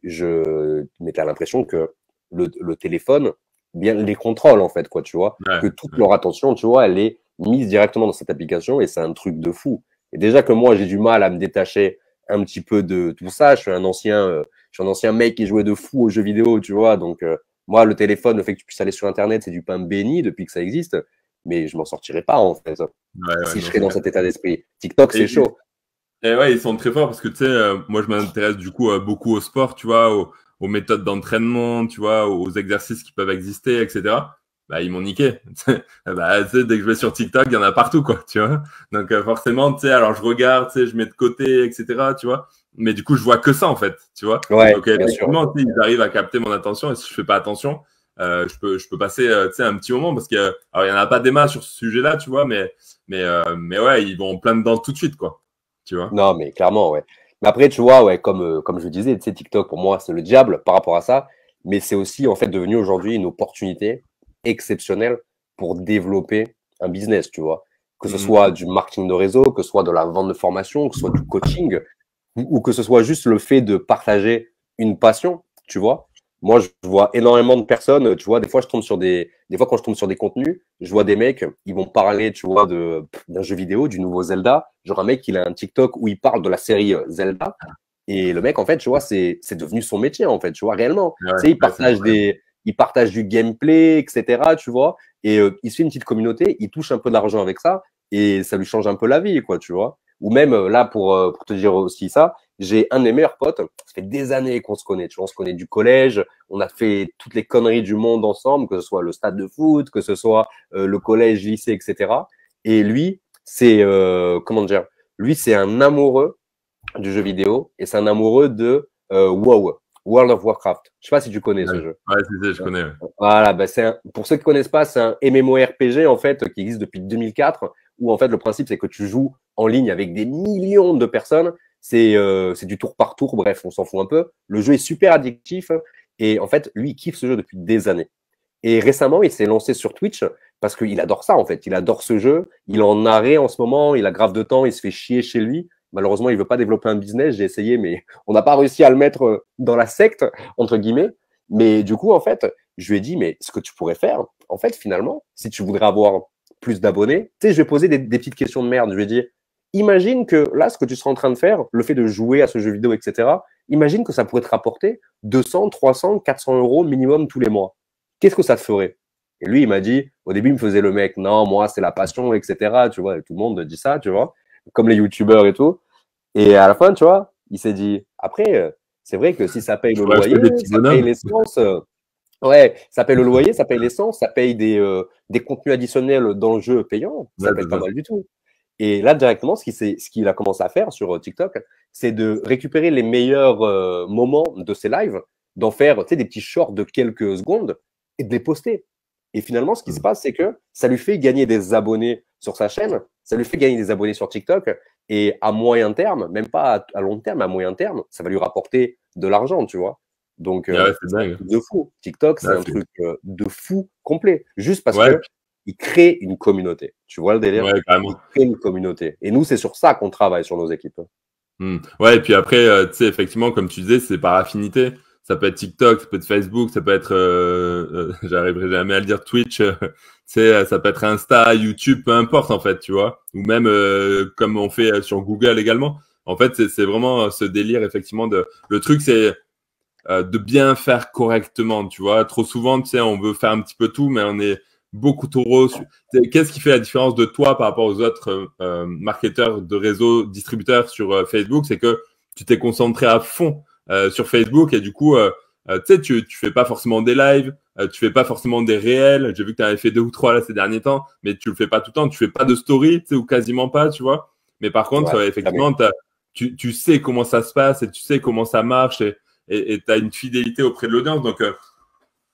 t'as l'impression que le téléphone, bien les contrôle, en fait, quoi, tu vois. Ouais, Que toute ouais. leur attention, tu vois, elle est mise directement dans cette application et c'est un truc de fou. Et déjà que moi, j'ai du mal à me détacher un petit peu de tout ça. Je suis un ancien mec qui jouait de fou aux jeux vidéo, tu vois. Donc, moi, le téléphone, le fait que tu puisses aller sur Internet, c'est du pain béni depuis que ça existe. Mais je m'en sortirai pas, en fait, Ouais, ouais, si je non, serais c'est dans clair. cet état d'esprit. TikTok, c'est Et, chaud. et ouais, ils sont très forts parce que tu sais, moi je m'intéresse du coup beaucoup au sport, tu vois, aux méthodes d'entraînement, tu vois, aux exercices qui peuvent exister, etc. Bah, ils m'ont niqué. Bah, tu sais, dès que je vais sur TikTok, il y en a partout, quoi, tu vois. Donc, forcément, tu sais, alors je regarde, tu sais, je mets de côté, etc., tu vois. Mais du coup, je vois que ça, en fait, tu vois. Ouais, Donc, bien sûr. effectivement, tu sais, ils arrivent à capter mon attention et si je fais pas attention, je peux passer, tu sais, un petit moment parce que, alors, il y en a pas des masses sur ce sujet-là, tu vois, mais ouais, ils vont plein dedans tout de suite, quoi, tu vois. Non, mais clairement, ouais. Mais après, tu vois, ouais, comme je disais, tu sais, TikTok, pour moi, c'est le diable par rapport à ça. Mais c'est aussi, en fait, devenu aujourd'hui une opportunité exceptionnelle pour développer un business, tu vois. Que ce Mhm. soit du marketing de réseau, que ce soit de la vente de formation, que ce soit du coaching, ou que ce soit juste le fait de partager une passion, tu vois. Moi, je vois énormément de personnes, tu vois, des fois, des fois, quand je tombe sur des contenus, je vois des mecs, ils vont parler, tu vois, d'un jeu vidéo, du nouveau Zelda. Genre, un mec, il a un TikTok où il parle de la série Zelda. Et le mec, en fait, tu vois, c'est devenu son métier, en fait, tu vois, réellement. Ouais, Tu sais, ouais, c'est incroyable. il partage du gameplay, etc., tu vois. Et il se fait une petite communauté, il touche un peu d'argent avec ça, et ça lui change un peu la vie, quoi, tu vois. Ou même, là, pour te dire aussi ça, j'ai un de mes meilleurs potes, ça fait des années qu'on se connaît, tu vois, on se connaît du collège, on a fait toutes les conneries du monde ensemble, que ce soit le stade de foot, que ce soit le collège, lycée, etc. Et lui, comment dire, lui, c'est un amoureux du jeu vidéo et c'est un amoureux de WoW, World of Warcraft. Je sais pas si tu connais Ouais, ce jeu. ouais, je connais. Ouais. Voilà, bah pour ceux qui connaissent pas, c'est un MMORPG en fait qui existe depuis 2004 où en fait le principe c'est que tu joues en ligne avec des millions de personnes. C'est du tour par tour, bref, on s'en fout un peu. Le jeu est super addictif et en fait lui il kiffe ce jeu depuis des années. Et récemment, il s'est lancé sur Twitch parce qu'il adore ça, en fait. Il adore ce jeu. Il est en arrêt en ce moment. Il a grave de temps. Il se fait chier chez lui. Malheureusement, il veut pas développer un business. J'ai essayé, mais on n'a pas réussi à le mettre dans la secte, entre guillemets. Mais du coup, en fait, je lui ai dit, mais ce que tu pourrais faire, en fait, finalement, si tu voudrais avoir plus d'abonnés, tu sais, je vais poser des petites questions de merde. Je vais dire, imagine que là, ce que tu seras en train de faire, le fait de jouer à ce jeu vidéo, etc., imagine que ça pourrait te rapporter 200, 300, 400 euros minimum tous les mois. Qu'est-ce que ça te ferait? Et lui, il m'a dit, au début, il me faisait le mec, non, moi, c'est la passion, etc. Tu vois, et tout le monde dit ça, tu vois, comme les youtubeurs et tout. Et à la fin, tu vois, il s'est dit, après, c'est vrai que si ça paye Je le pourrais acheter loyer, des petits ça paye bonhommes. l'essence, ouais, ça paye le loyer, ça paye l'essence, ça paye des contenus additionnels dans le jeu payant, Ouais, ça peut c'est être pas ça. mal du tout. Et là, directement, ce qu'il a commencé à faire sur TikTok, c'est de récupérer les meilleurs moments de ses lives, d'en faire, tu sais, des petits shorts de quelques secondes et de les poster. Et finalement, ce qui se passe, c'est que ça lui fait gagner des abonnés sur sa chaîne, ça lui fait gagner des abonnés sur TikTok, et à moyen terme, même pas à long terme, à moyen terme, ça va lui rapporter de l'argent, tu vois. Donc, Ouais, c'est c'est un dingue. truc de fou. TikTok, c'est Ouais, un truc de fou complet. Juste parce ouais, que il crée une communauté. Tu vois le délire? ouais, Il carrément. crée une communauté. Et nous, c'est sur ça qu'on travaille sur nos équipes. Ouais, et puis après, tu sais, effectivement, comme tu disais, c'est par affinité. Ça peut être TikTok, ça peut être Facebook, ça peut être, j'arriverai jamais à le dire, Twitch, tu sais, ça peut être Insta, YouTube, peu importe en fait, tu vois. Ou même comme on fait sur Google également. En fait, c'est vraiment ce délire, effectivement, de. Le truc, c'est de bien faire correctement, tu vois. Trop souvent, tu sais, on veut faire un petit peu tout, mais on est beaucoup trop. Qu'est-ce qui fait la différence de toi par rapport aux autres marketeurs de réseau, distributeurs sur Facebook? C'est que tu t'es concentré à fond sur Facebook et du coup, tu sais, tu fais pas forcément des lives, tu fais pas forcément des réels. J'ai vu que tu avais fait deux ou trois là ces derniers temps, mais tu le fais pas tout le temps. Tu fais pas de story, tu sais, ou quasiment pas, tu vois. Mais par contre, Ouais, jamais. effectivement, tu sais comment ça se passe et tu sais comment ça marche et tu as une fidélité auprès de l'audience.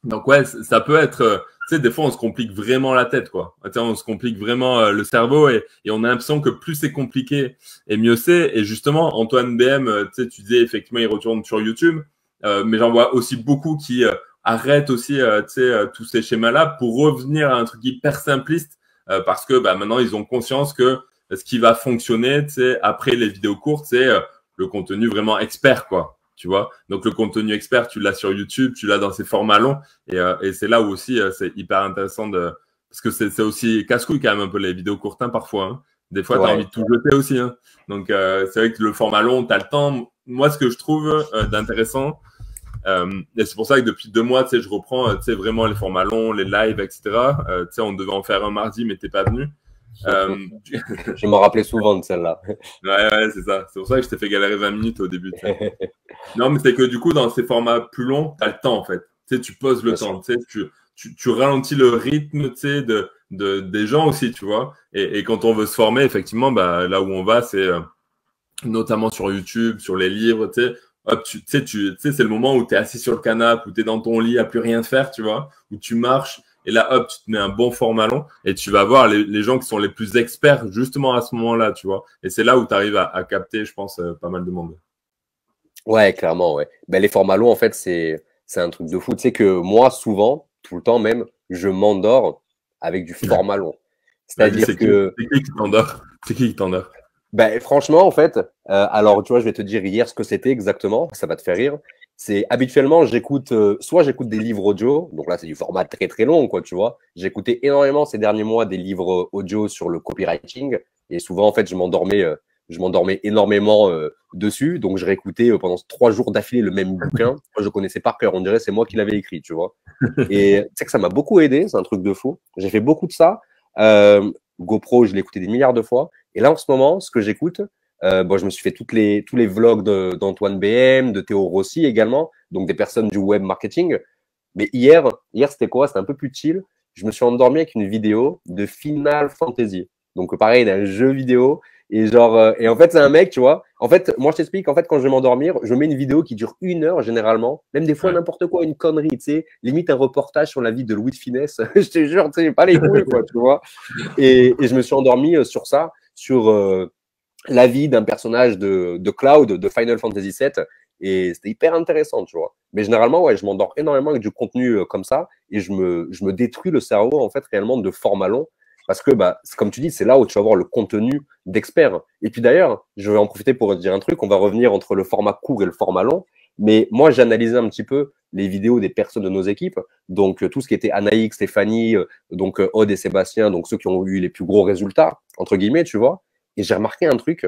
Donc ouais, ça peut être, tu sais, des fois on se complique vraiment la tête, quoi. Tu sais, on se complique vraiment le cerveau et on a l'impression que plus c'est compliqué et mieux c'est. Et justement, Antoine BM, tu sais, tu disais effectivement il retourne sur YouTube, mais j'en vois aussi beaucoup qui arrêtent aussi, tu sais, tous ces schémas-là pour revenir à un truc hyper simpliste parce que bah, maintenant ils ont conscience que ce qui va fonctionner, tu sais, après les vidéos courtes, c'est le contenu vraiment expert, quoi. tu vois. Donc, le contenu expert, tu l'as sur YouTube, tu l'as dans ces formats longs. Et c'est là où aussi, c'est hyper intéressant de… Parce que c'est aussi casse-couille quand même un peu les vidéos courtes parfois. Hein. Des fois, tu as envie Ouais, de tout jeter aussi. Hein. Donc, c'est vrai que le format long, tu as le temps. Moi, ce que je trouve d'intéressant, et c'est pour ça que depuis 2 mois, tu sais, je reprends, tu sais, vraiment les formats longs, les lives, etc. Tu sais, on devait en faire un mardi, mais t'es pas venu. je m'en rappelais souvent de celle-là. Ouais, c'est ça. C'est pour ça que je t'ai fait galérer 20 minutes au début. Tu sais. Non, mais c'est que du coup, dans ces formats plus longs, t'as le temps, en fait. Tu sais, tu poses le Bien temps. sûr. Tu sais, tu ralentis le rythme, tu sais, des gens aussi, tu vois. Et quand on veut se former, effectivement, bah, là où on va, c'est notamment sur YouTube, sur les livres, tu sais. Hop, tu sais, c'est le moment où tu es assis sur le canapé, où tu es dans ton lit, à plus rien faire, tu vois, où tu marches, et là, hop, tu te mets un bon format long, et tu vas voir les gens qui sont les plus experts justement à ce moment-là, tu vois. Et c'est là où tu arrives à capter, je pense, pas mal de monde. Ouais, clairement, ouais. Ben, les formats longs, en fait, c'est un truc de fou. Tu sais que moi, souvent, tout le temps même, je m'endors avec du format long. Vas-y, C'est-à-dire que, c'est qui t'endort? C'est qui t'endort? ben, franchement, en fait, alors, tu vois, je vais te dire hier ce que c'était exactement, ça va te faire rire. C'est habituellement, j'écoute, soit j'écoute des livres audio, donc là, c'est du format très très long, quoi, tu vois. J'ai écouté énormément ces derniers mois des livres audio sur le copywriting, et souvent, en fait, je m'endormais énormément dessus, donc je réécoutais pendant 3 jours d'affilée le même bouquin. Moi, je connaissais par cœur, on dirait c'est moi qui l'avais écrit, tu vois. Et tu sais que ça m'a beaucoup aidé, c'est un truc de fou. J'ai fait beaucoup de ça. GoPro, je l'ai écouté des milliards de fois. Et là, en ce moment, ce que j'écoute, bon, je me suis fait tous les vlogs d'Antoine BM, de Théo Rossi également, donc des personnes du web marketing. Mais hier c'était quoi? C'était un peu plus chill. Je me suis endormi avec une vidéo de Final Fantasy. Donc pareil, d'un jeu vidéo. Et genre, et en fait, c'est un mec, tu vois. En fait, moi, je t'explique, en fait, quand je vais m'endormir, je mets une vidéo qui dure 1 heure généralement, même des fois Ouais. n'importe quoi, une connerie, tu sais, limite un reportage sur la vie de Louis de Finesse. Je te jure, tu sais, pas les couilles, quoi, tu vois. Et je me suis endormi sur ça, sur la vie d'un personnage de Cloud, de Final Fantasy VII. Et c'était hyper intéressant, tu vois. Mais généralement, ouais, je m'endors énormément avec du contenu comme ça et je me détruis le cerveau, en fait, réellement de format long. Parce que, bah, comme tu dis, c'est là où tu vas avoir le contenu d'expert. Et puis d'ailleurs, je vais en profiter pour dire un truc. On va revenir entre le format court et le format long. Mais moi, j'ai analysé un petit peu les vidéos des personnes de nos équipes. Donc, tout ce qui était Anaïk, Stéphanie, donc Aude et Sébastien, donc ceux qui ont eu les plus gros résultats, entre guillemets, tu vois. Et j'ai remarqué un truc,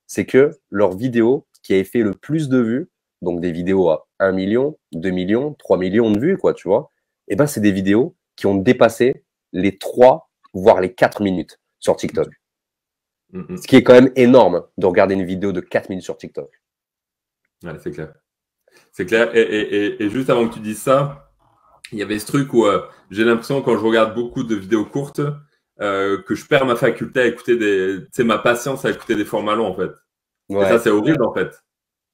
c'est que leurs vidéos qui avaient fait le plus de vues, donc des vidéos à 1 million, 2 millions, 3 millions de vues, quoi, tu vois, et ben, c'est des vidéos qui ont dépassé les 3, voire les 4 minutes sur TikTok. Ce qui est quand même énorme de regarder une vidéo de 4 minutes sur TikTok. Ouais, c'est clair. C'est clair. Et juste avant que tu dises ça, il y avait ce truc où j'ai l'impression, quand je regarde beaucoup de vidéos courtes, que je perds ma faculté à écouter tu sais, ma patience à écouter des formats longs, en fait. Et ça, Ouais, c'est horrible, en fait.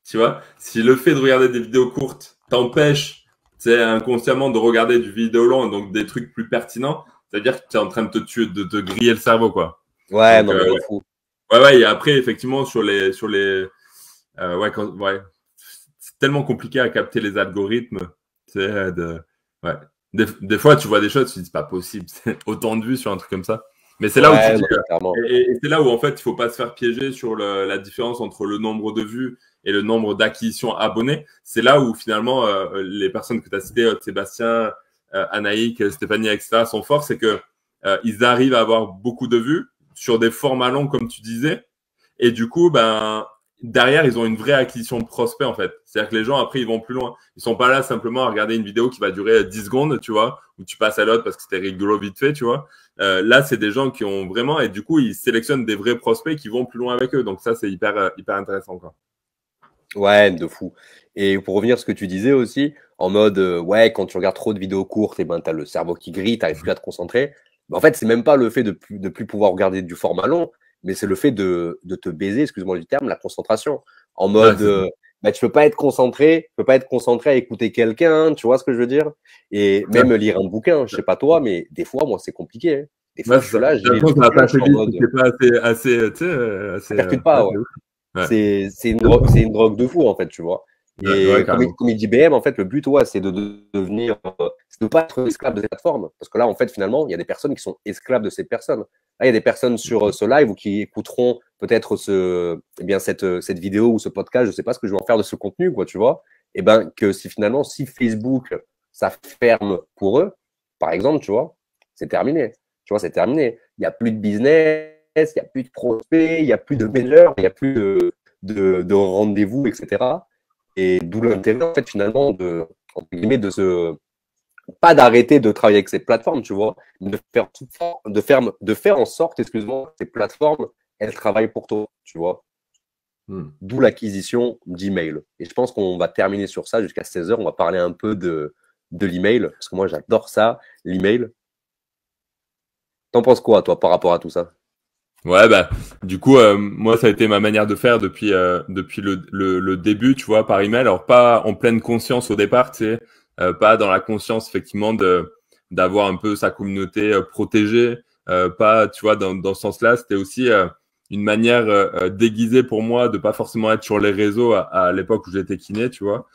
Tu vois, si le fait de regarder des vidéos courtes t'empêche, tu sais, inconsciemment de regarder du vidéo long, donc des trucs plus pertinents, c'est-à-dire que tu es en train de te tuer, de te griller le cerveau, quoi. ouais, Donc, non, mais de fou. ouais, et après, effectivement, ouais, c'est tellement compliqué à capter les algorithmes, tu sais, ouais. Des fois, tu vois des choses, tu te dis, c'est pas possible, c'est autant de vues sur un truc comme ça. Mais c'est là où tu Ouais, dis, non, mais clairement. et c'est là où, en fait, il faut pas se faire piéger sur la différence entre le nombre de vues et le nombre d'acquisitions abonnés. C'est là où, finalement, les personnes que tu as citées, Sébastien, Anaïk, Stéphanie, etc., sont forts, c'est que ils arrivent à avoir beaucoup de vues sur des formats longs, comme tu disais. Et du coup, ben, derrière, ils ont une vraie acquisition de prospects, en fait. C'est-à-dire que les gens, après, ils vont plus loin. Ils sont pas là simplement à regarder une vidéo qui va durer 10 secondes, tu vois, où tu passes à l'autre parce que c'était rigolo vite fait, tu vois. Là, c'est des gens qui ont vraiment, et du coup, ils sélectionnent des vrais prospects qui vont plus loin avec eux. Donc ça, c'est hyper intéressant, quoi. Ouais, de fou. Et pour revenir à ce que tu disais aussi, en mode, ouais, quand tu regardes trop de vidéos courtes, et ben, t'as le cerveau qui grille, t'arrives plus à te concentrer. Mais en fait, c'est même pas le fait de plus pouvoir regarder du format long, mais c'est le fait de te baiser, excuse-moi du terme, la concentration. En Ouais, mode, c'est ça. bah, tu peux pas être concentré à écouter quelqu'un, tu vois ce que je veux dire? Et Ouais, même lire un bouquin, je sais pas toi, mais des fois, moi, c'est compliqué, hein. Des fois, ouais, je c'est suis ça. là, je J'ai lis le l'impression que ça va bouquin, pas je suis assez en vite, mode, c'est pas tu sais, ça percute pas, ouais, ouais. c'est ouf. Ouais, C'est une drogue de fou, en fait, tu vois. ouais, Et carrément. comme il dit BM, en fait, le but, ouais, c'est de devenir, c'est de pas être esclave de cette plateforme. Parce que là, en fait, finalement, il y a des personnes qui sont esclaves de ces personnes. là, il y a des personnes sur ce live ou qui écouteront peut-être cette vidéo ou ce podcast, je sais pas ce que je vais en faire de ce contenu, quoi, tu vois. Et ben, que si finalement, si Facebook, ça ferme pour eux, par exemple, tu vois, c'est terminé. Tu vois, c'est terminé. Il n'y a plus de business, il n'y a plus de prospects, il n'y a plus de mailers, il n'y a plus de rendez-vous, etc. Et d'où l'intérêt, en fait, finalement, entre guillemets, pas d'arrêter de travailler avec ces plateformes, tu vois, mais de faire en sorte, excuse-moi, que ces plateformes, elles travaillent pour toi, tu vois. D'où l'acquisition d'email. Et je pense qu'on va terminer sur ça jusqu'à 16 heures. On va parler un peu de l'email, parce que moi, j'adore ça, l'email. T'en penses quoi, toi, par rapport à tout ça? Ouais, bah, du coup, moi, ça a été ma manière de faire depuis le début, tu vois, par email. Alors, pas en pleine conscience au départ, tu sais, pas dans la conscience, effectivement, d'avoir un peu sa communauté protégée, pas, tu vois, dans ce sens-là. C'était aussi une manière déguisée pour moi de pas forcément être sur les réseaux à l'époque où j'étais kiné, tu vois.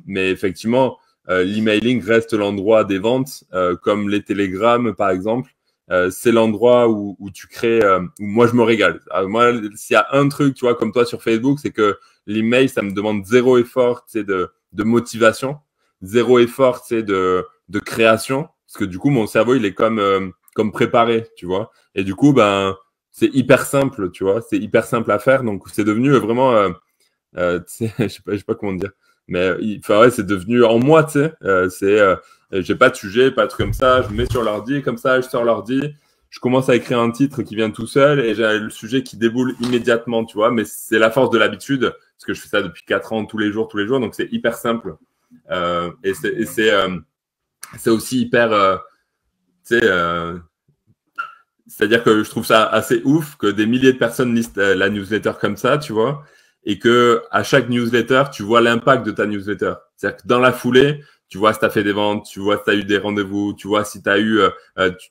Mais effectivement, l'emailing reste l'endroit des ventes, comme les télégrammes, par exemple. C'est l'endroit où tu crées, où moi je me régale. Moi, s'il y a un truc, tu vois, comme toi sur Facebook, c'est que l'email, ça me demande zéro effort, tu sais, de motivation, zéro effort, tu sais, de création, parce que du coup, mon cerveau, il est comme préparé, tu vois. Et du coup, ben, c'est hyper simple, tu vois, c'est hyper simple à faire. Donc, c'est devenu vraiment, tu sais, je sais pas comment dire, mais enfin, ouais, c'est devenu en moi, tu sais, j'ai pas de sujet, pas de truc comme ça, je me mets sur l'ordi, comme ça, je sors l'ordi, je commence à écrire un titre qui vient tout seul et j'ai le sujet qui déboule immédiatement, tu vois, mais c'est la force de l'habitude, parce que je fais ça depuis 4 ans, tous les jours, donc c'est hyper simple. Et c'est aussi hyper, tu sais, c'est-à-dire que je trouve ça assez ouf que des milliers de personnes lisent la newsletter comme ça, tu vois, et que à chaque newsletter, tu vois l'impact de ta newsletter. C'est-à-dire que dans la foulée, tu vois si tu as fait des ventes, tu vois si tu as eu des rendez-vous, tu vois si tu as eu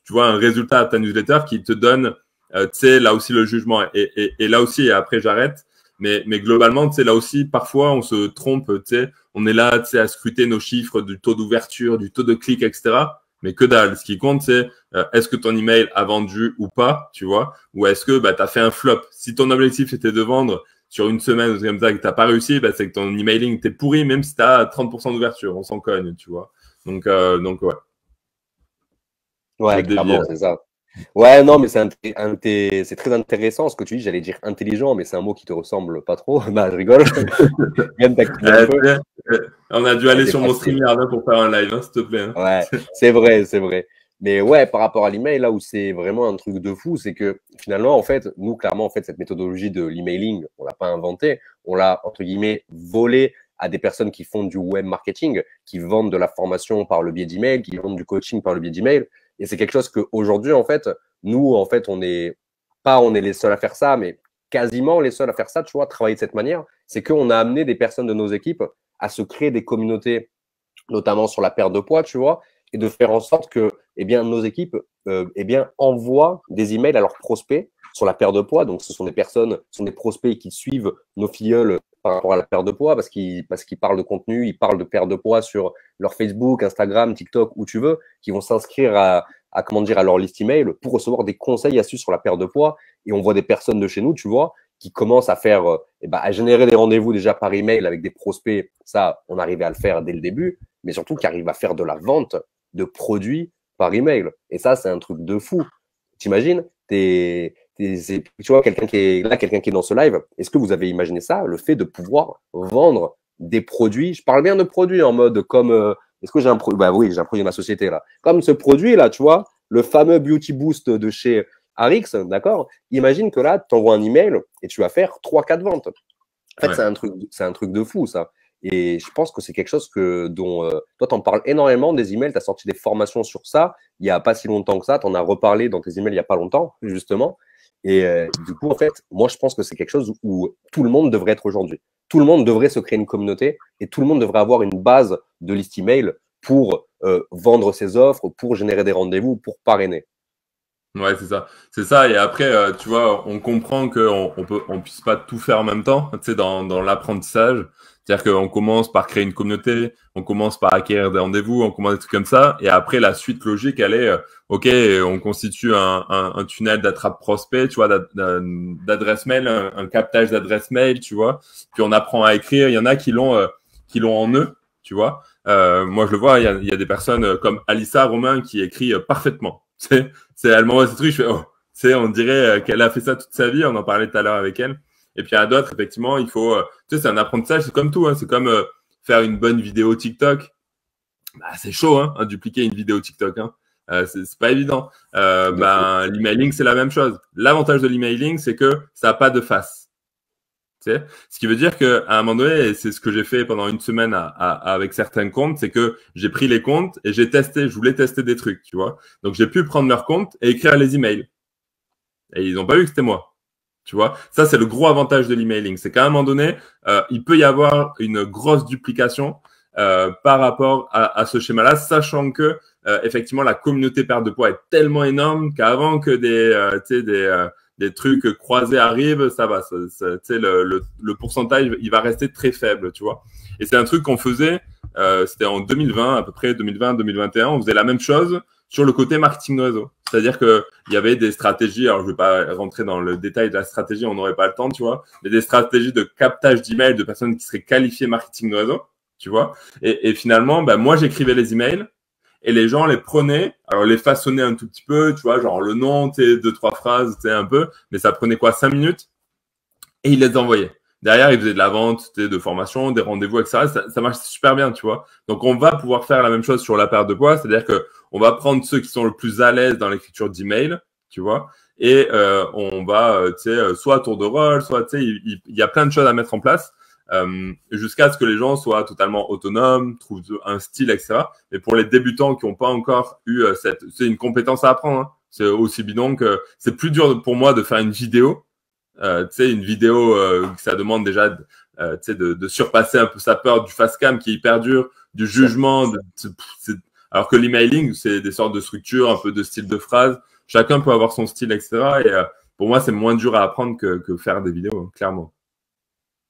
tu vois un résultat à ta newsletter qui te donne, tu sais, là aussi le jugement. Et là aussi, et après j'arrête, mais globalement, tu sais, là aussi, parfois on se trompe, tu sais, on est là, tu sais, à scruter nos chiffres du taux d'ouverture, du taux de clic, etc. Mais que dalle. Ce qui compte, c'est est-ce que ton email a vendu ou pas, tu vois, ou est-ce que bah, tu as fait un flop. Si ton objectif était de vendre sur une semaine ou comme ça et que tu n'as pas réussi, bah, c'est que ton emailing t'es pourri, même si tu as 30% d'ouverture. On s'en cogne, tu vois. Donc ouais. Ouais, J'ai dévié clairement, là. c'est ça. Ouais, non, mais c'est très intéressant ce que tu dis. J'allais dire intelligent, mais c'est un mot qui te ressemble pas trop. Bah, je rigole. Je viens de taquiner un peu. On a dû Ouais, aller des sur fois, mon StreamYard pour faire un live, hein, s'il te plaît. Hein. ouais, c'est vrai, c'est vrai. Mais ouais, par rapport à l'email, là où c'est vraiment un truc de fou, c'est que finalement, en fait, nous, clairement, en fait, cette méthodologie de l'emailing, on l'a pas inventée, on l'a, entre guillemets, volée à des personnes qui font du web marketing, qui vendent de la formation par le biais d'email, qui vendent du coaching par le biais d'email. Et c'est quelque chose qu'aujourd'hui, en fait, nous, en fait, on est les seuls à faire ça, mais quasiment les seuls à faire ça, tu vois, travailler de cette manière. C'est qu'on a amené des personnes de nos équipes à se créer des communautés notamment sur la perte de poids, tu vois, et de faire en sorte que eh bien, nos équipes envoient des emails à leurs prospects sur la perte de poids. Donc, ce sont des personnes, ce sont des prospects qui suivent nos filleuls par rapport à la perte de poids parce qu'ils parlent de contenu, ils parlent de perte de poids sur leur Facebook, Instagram, TikTok, où tu veux, qui vont s'inscrire comment dire, à leur liste email pour recevoir des conseils et astuces sur la perte de poids. Et on voit des personnes de chez nous, tu vois, qui commencent à faire, à générer des rendez-vous déjà par email avec des prospects. Ça, on arrivait à le faire dès le début, mais surtout qui arrivent à faire de la vente de produits par email. Et ça, c'est un truc de fou. T'imagines, tu vois, quelqu'un qui est là, quelqu'un qui est dans ce live. Est-ce que vous avez imaginé ça, le fait de pouvoir vendre des produits? Je parle bien de produits en mode comme, est-ce que j'ai un produit? Bah oui, j'ai un produit de ma société là. Comme ce produit là, tu vois, le fameux Beauty Boost de chez Arix, d'accord? Imagine que là, tu envoies un email et tu vas faire 3-4 ventes. En fait, Ouais. c'est un truc de fou, ça. Et je pense que c'est quelque chose dont toi, t'en parles énormément des emails. Tu as sorti des formations sur ça il y a pas si longtemps que ça. Tu en as reparlé dans tes emails il y a pas longtemps, justement. Et du coup, en fait, moi, je pense que c'est quelque chose où tout le monde devrait être aujourd'hui. Tout le monde devrait se créer une communauté et tout le monde devrait avoir une base de liste email pour vendre ses offres, pour générer des rendez-vous, pour parrainer. Ouais, c'est ça. C'est ça. Et après, tu vois, on comprend qu'on on puisse pas tout faire en même temps, tu sais, dans l'apprentissage. C'est-à-dire qu'on commence par créer une communauté, on commence par acquérir des rendez-vous, on commence des trucs comme ça. Et après, la suite logique, elle est, OK, on constitue un tunnel d'attrape prospect, tu vois, d'adresse mail, un captage d'adresse mail, tu vois. Puis on apprend à écrire. Il y en a qui l'ont en eux, tu vois. Moi, je le vois, il y a des personnes comme Alissa Romain qui écrit parfaitement. Elle m'envoie ces trucs, je fais, oh, on dirait qu'elle a fait ça toute sa vie. On en parlait tout à l'heure avec elle. Et puis, il y a d'autres, effectivement, il faut, tu sais, c'est un apprentissage, c'est comme tout, hein, c'est comme faire une bonne vidéo TikTok. Bah, c'est chaud, hein, dupliquer une vidéo TikTok, hein. C'est pas évident. L'emailing, c'est la même chose. L'avantage de l'emailing, c'est que ça n'a pas de face. Tu sais, ce qui veut dire qu'à un moment donné, et c'est ce que j'ai fait pendant une semaine avec certains comptes, c'est que j'ai pris les comptes et je voulais tester des trucs, tu vois. Donc, j'ai pu prendre leurs comptes et écrire les emails. Et ils n'ont pas vu que c'était moi. Tu vois, ça, c'est le gros avantage de l'emailing. C'est qu'à un moment donné, il peut y avoir une grosse duplication par rapport à ce schéma-là, sachant que effectivement, la communauté perte de poids est tellement énorme qu'avant que des trucs croisés arrivent, ça va. Le pourcentage, il va rester très faible, tu vois. Et c'est un truc qu'on faisait, c'était en 2020, à peu près 2020-2021, on faisait la même chose sur le côté marketing de réseau. C'est-à-dire que il y avait des stratégies, alors je vais pas rentrer dans le détail de la stratégie, on n'aurait pas le temps, tu vois, mais des stratégies de captage d'emails de personnes qui seraient qualifiées marketing de réseau, tu vois. Et finalement, moi, j'écrivais les emails et les gens les prenaient, alors les façonnaient un tout petit peu, tu vois, genre le nom, tu sais, 2-3 phrases, tu sais, un peu, mais ça prenait quoi, 5 minutes et ils les envoyaient. Derrière, ils faisaient de la vente, de formation, des rendez-vous, etc. Ça marche super bien, tu vois. Donc, on va pouvoir faire la même chose sur la perte de poids, c'est-à-dire que on va prendre ceux qui sont le plus à l'aise dans l'écriture d'email, tu vois, et on va, soit à tour de rôle, soit, tu sais, il y a plein de choses à mettre en place jusqu'à ce que les gens soient totalement autonomes, trouvent un style, etc. Mais pour les débutants qui n'ont pas encore eu c'est une compétence à apprendre, hein. C'est aussi bidon que c'est plus dur pour moi de faire une vidéo. Tu sais, une vidéo, ça demande déjà de surpasser un peu sa peur du face cam qui est hyper dur, du jugement. Alors que l'emailing, c'est des sortes de structures, un peu de style de phrase. Chacun peut avoir son style, etc. Et pour moi, c'est moins dur à apprendre que faire des vidéos, hein, clairement.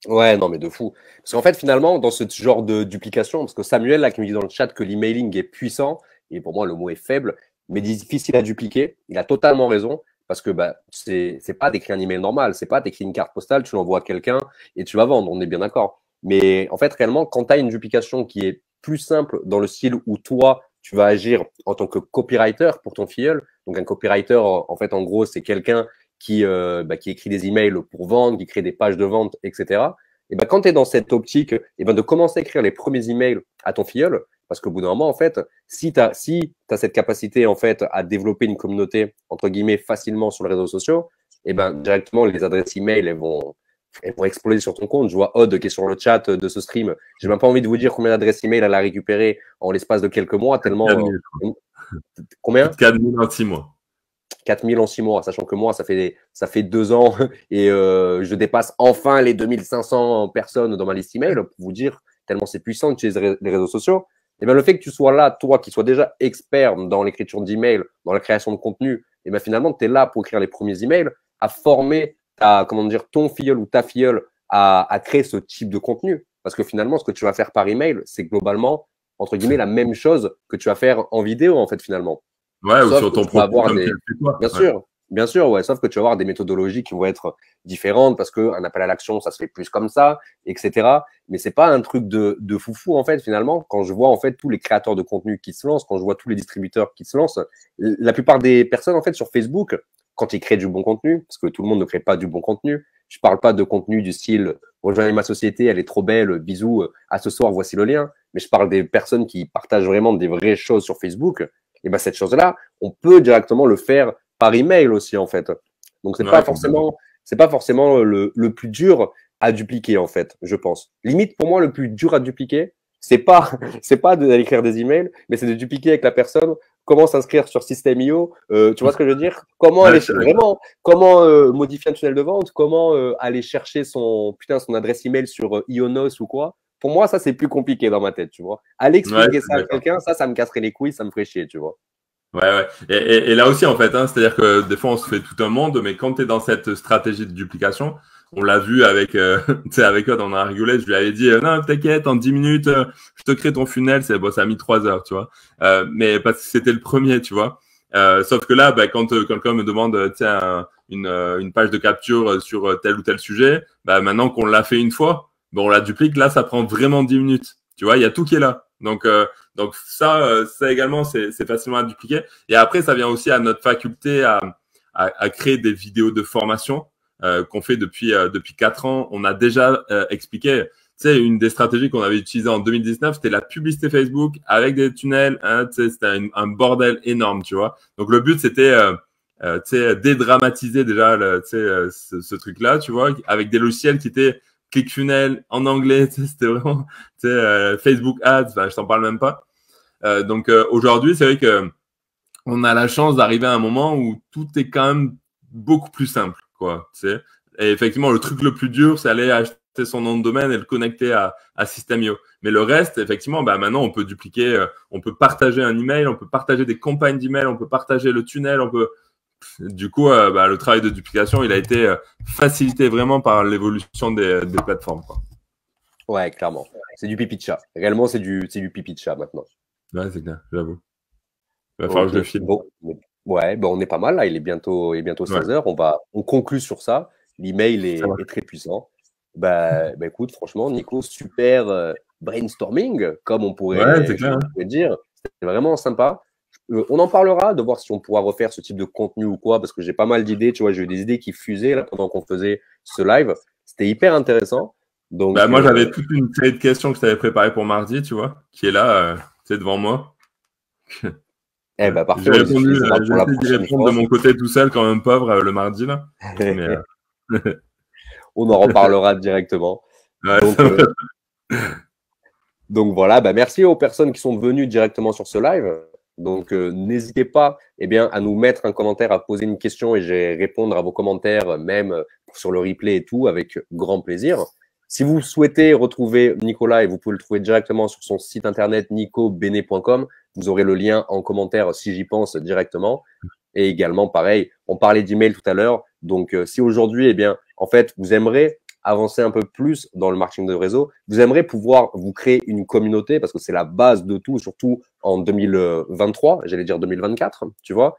Ouais, non, mais de fou. Parce qu'en fait, finalement, dans ce genre de duplication, parce que Samuel, là, qui me dit dans le chat que l'emailing est puissant, et pour moi, le mot est faible, mais difficile à dupliquer, il a totalement raison. Parce que c'est pas d'écrire un email normal, c'est pas d'écrire une carte postale, tu l'envoies à quelqu'un et tu vas vendre, on est bien d'accord. Mais en fait, réellement, quand tu as une duplication qui est plus simple dans le style où toi, tu vas agir en tant que copywriter pour ton filleul, donc un copywriter, en fait, en gros, c'est quelqu'un qui écrit des emails pour vendre, qui crée des pages de vente, etc. Et quand tu es dans cette optique, de commencer à écrire les premiers emails à ton filleul, parce qu'au bout d'un moment, en fait, si tu as cette capacité en fait à développer une communauté entre guillemets facilement sur les réseaux sociaux, directement les adresses email elles vont exploser sur ton compte. Je vois Odd qui est sur le chat de ce stream. J'ai même pas envie de vous dire combien d'adresses email elle a récupéré en l'espace de quelques mois, tellement combien 4000 en 6 mois. 4000 en 6 mois, sachant que moi, ça fait 2 ans et je dépasse enfin les 2500 personnes dans ma liste email pour vous dire tellement c'est puissant d'utiliser les réseaux sociaux. Et le fait que tu sois là, toi, qui sois déjà expert dans l'écriture d'emails, dans la création de contenu, et finalement, tu es là pour écrire les premiers emails, à former ton filleul ou ta filleule à créer ce type de contenu. Parce que finalement, ce que tu vas faire par email, c'est globalement, entre guillemets, la même chose que tu vas faire en vidéo, en fait, finalement. Ouais, ou sur ton propos, comme tu le fais toi. Bien sûr, ouais. Sauf que tu vas avoir des méthodologies qui vont être différentes parce qu'un appel à l'action, ça se fait plus comme ça, etc. Mais c'est pas un truc de foufou, en fait, finalement. Quand je vois, en fait, tous les créateurs de contenu qui se lancent, quand je vois tous les distributeurs qui se lancent, la plupart des personnes, en fait, sur Facebook, quand ils créent du bon contenu, parce que tout le monde ne crée pas du bon contenu, je parle pas de contenu du style « Rejoignez ma société, elle est trop belle, bisous, à ce soir, voici le lien », mais je parle des personnes qui partagent vraiment des vraies choses sur Facebook. Et cette chose-là, on peut directement le faire par email aussi, en fait. Donc, c'est pas forcément le plus dur à dupliquer, en fait, je pense. Limite, pour moi, le plus dur à dupliquer, c'est pas d'aller écrire des emails, mais c'est de dupliquer avec la personne, comment s'inscrire sur System.io, tu vois ce que je veux dire? Comment modifier un tunnel de vente, comment aller chercher son adresse email sur Ionos ou quoi. Pour moi, ça, c'est plus compliqué dans ma tête, tu vois. Aller expliquer ça à quelqu'un, ça me casserait les couilles, ça me ferait chier, tu vois. Ouais. Et là aussi, en fait, hein, c'est-à-dire que des fois, on se fait tout un monde, mais quand tu es dans cette stratégie de duplication, on l'a vu avec, tu sais, avec Odd, on a rigolé. Je lui avais dit, non, t'inquiète, en 10 minutes, je te crée ton funnel. Bon, ça a mis 3 heures, tu vois. Mais parce que c'était le premier, tu vois. Sauf que là, bah, quand quelqu'un me demande, tu sais, une page de capture sur tel ou tel sujet, bah, maintenant qu'on l'a fait une fois, bon, on la duplique. Là, ça prend vraiment 10 minutes. Tu vois, il y a tout qui est là. Donc ça également, c'est facilement à dupliquer. Et après, ça vient aussi à notre faculté à créer des vidéos de formation qu'on fait depuis 4 ans. On a déjà expliqué, tu sais, une des stratégies qu'on avait utilisées en 2019, c'était la publicité Facebook avec des tunnels. Hein, tu sais, c'était un bordel énorme, tu vois. Donc le but, c'était tu sais, dédramatiser déjà ce truc-là, tu vois, avec des logiciels qui étaient ClickFunnels en anglais. Tu sais, c'était vraiment, tu sais, Facebook Ads. Enfin, je t'en parle même pas. Donc aujourd'hui, c'est vrai que on a la chance d'arriver à un moment où tout est quand même beaucoup plus simple, quoi. Tu sais. Et effectivement, le truc le plus dur, c'est aller acheter son nom de domaine et le connecter à System.io. Mais le reste, effectivement, bah maintenant, on peut dupliquer, on peut partager un email, on peut partager des campagnes d'email, on peut partager le tunnel, on peut. Du coup, bah, le travail de duplication, il a été facilité vraiment par l'évolution des plateformes, quoi. Ouais, clairement. C'est du pipi de chat. Réellement, c'est du pipi de chat maintenant. Ouais, c'est clair, j'avoue. Il va falloir que je le filme. Bon. Ouais, bon, on est pas mal là. Il est bientôt 16 heures. On conclut sur ça. L'email est très puissant. Bah, écoute, franchement, Nico, super brainstorming, comme on pourrait dire. C'était vraiment sympa. On en parlera de voir si on pourra refaire ce type de contenu ou quoi, parce que j'ai pas mal d'idées. Tu vois, j'ai eu des idées qui fusaient là, pendant qu'on faisait ce live. C'était hyper intéressant. Donc, bah, moi, j'avais toute une série de questions que je t'avais préparées pour mardi, tu vois, qui est là, tu sais, devant moi. Eh ben, parfait. J'ai répondu, j'ai essayé d'y répondre de mon côté tout seul, quand même pauvre, le mardi, là. Mais, on en reparlera directement. Ouais, donc voilà, bah, merci aux personnes qui sont venues directement sur ce live. Donc n'hésitez pas à nous mettre un commentaire, à poser une question et je vais répondre à vos commentaires, même sur le replay et tout, avec grand plaisir. Si vous souhaitez retrouver Nicolas, et vous pouvez le trouver directement sur son site internet nicobene.com, vous aurez le lien en commentaire si j'y pense directement. Et également, pareil, on parlait d'email tout à l'heure. Donc, si aujourd'hui, en fait, vous aimerez avancer un peu plus dans le marketing de réseau, vous aimeriez pouvoir vous créer une communauté parce que c'est la base de tout, surtout en 2023, j'allais dire 2024, tu vois.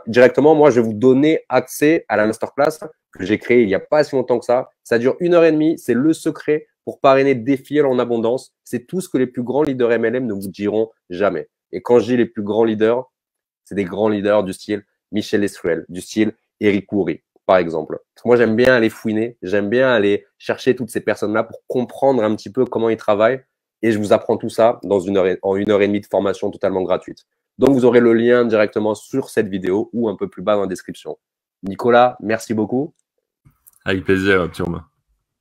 Directement, moi, je vais vous donner accès à la masterclass que j'ai créée il n'y a pas si longtemps que ça. Ça dure 1h30. C'est le secret pour parrainer des filles en abondance. C'est tout ce que les plus grands leaders MLM ne vous diront jamais. Et quand je dis les plus grands leaders, c'est des grands leaders du style Michel Esruel, du style Eric Coury, par exemple. Parce que moi, j'aime bien aller fouiner, j'aime bien aller chercher toutes ces personnes-là pour comprendre un petit peu comment ils travaillent. Et je vous apprends tout ça en 1h30 de formation totalement gratuite. Donc, vous aurez le lien directement sur cette vidéo ou un peu plus bas dans la description. Nicolas, merci beaucoup. Avec plaisir, sûrement.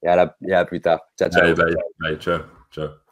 Et à plus tard. Ciao, ciao. Bye, ciao, ciao.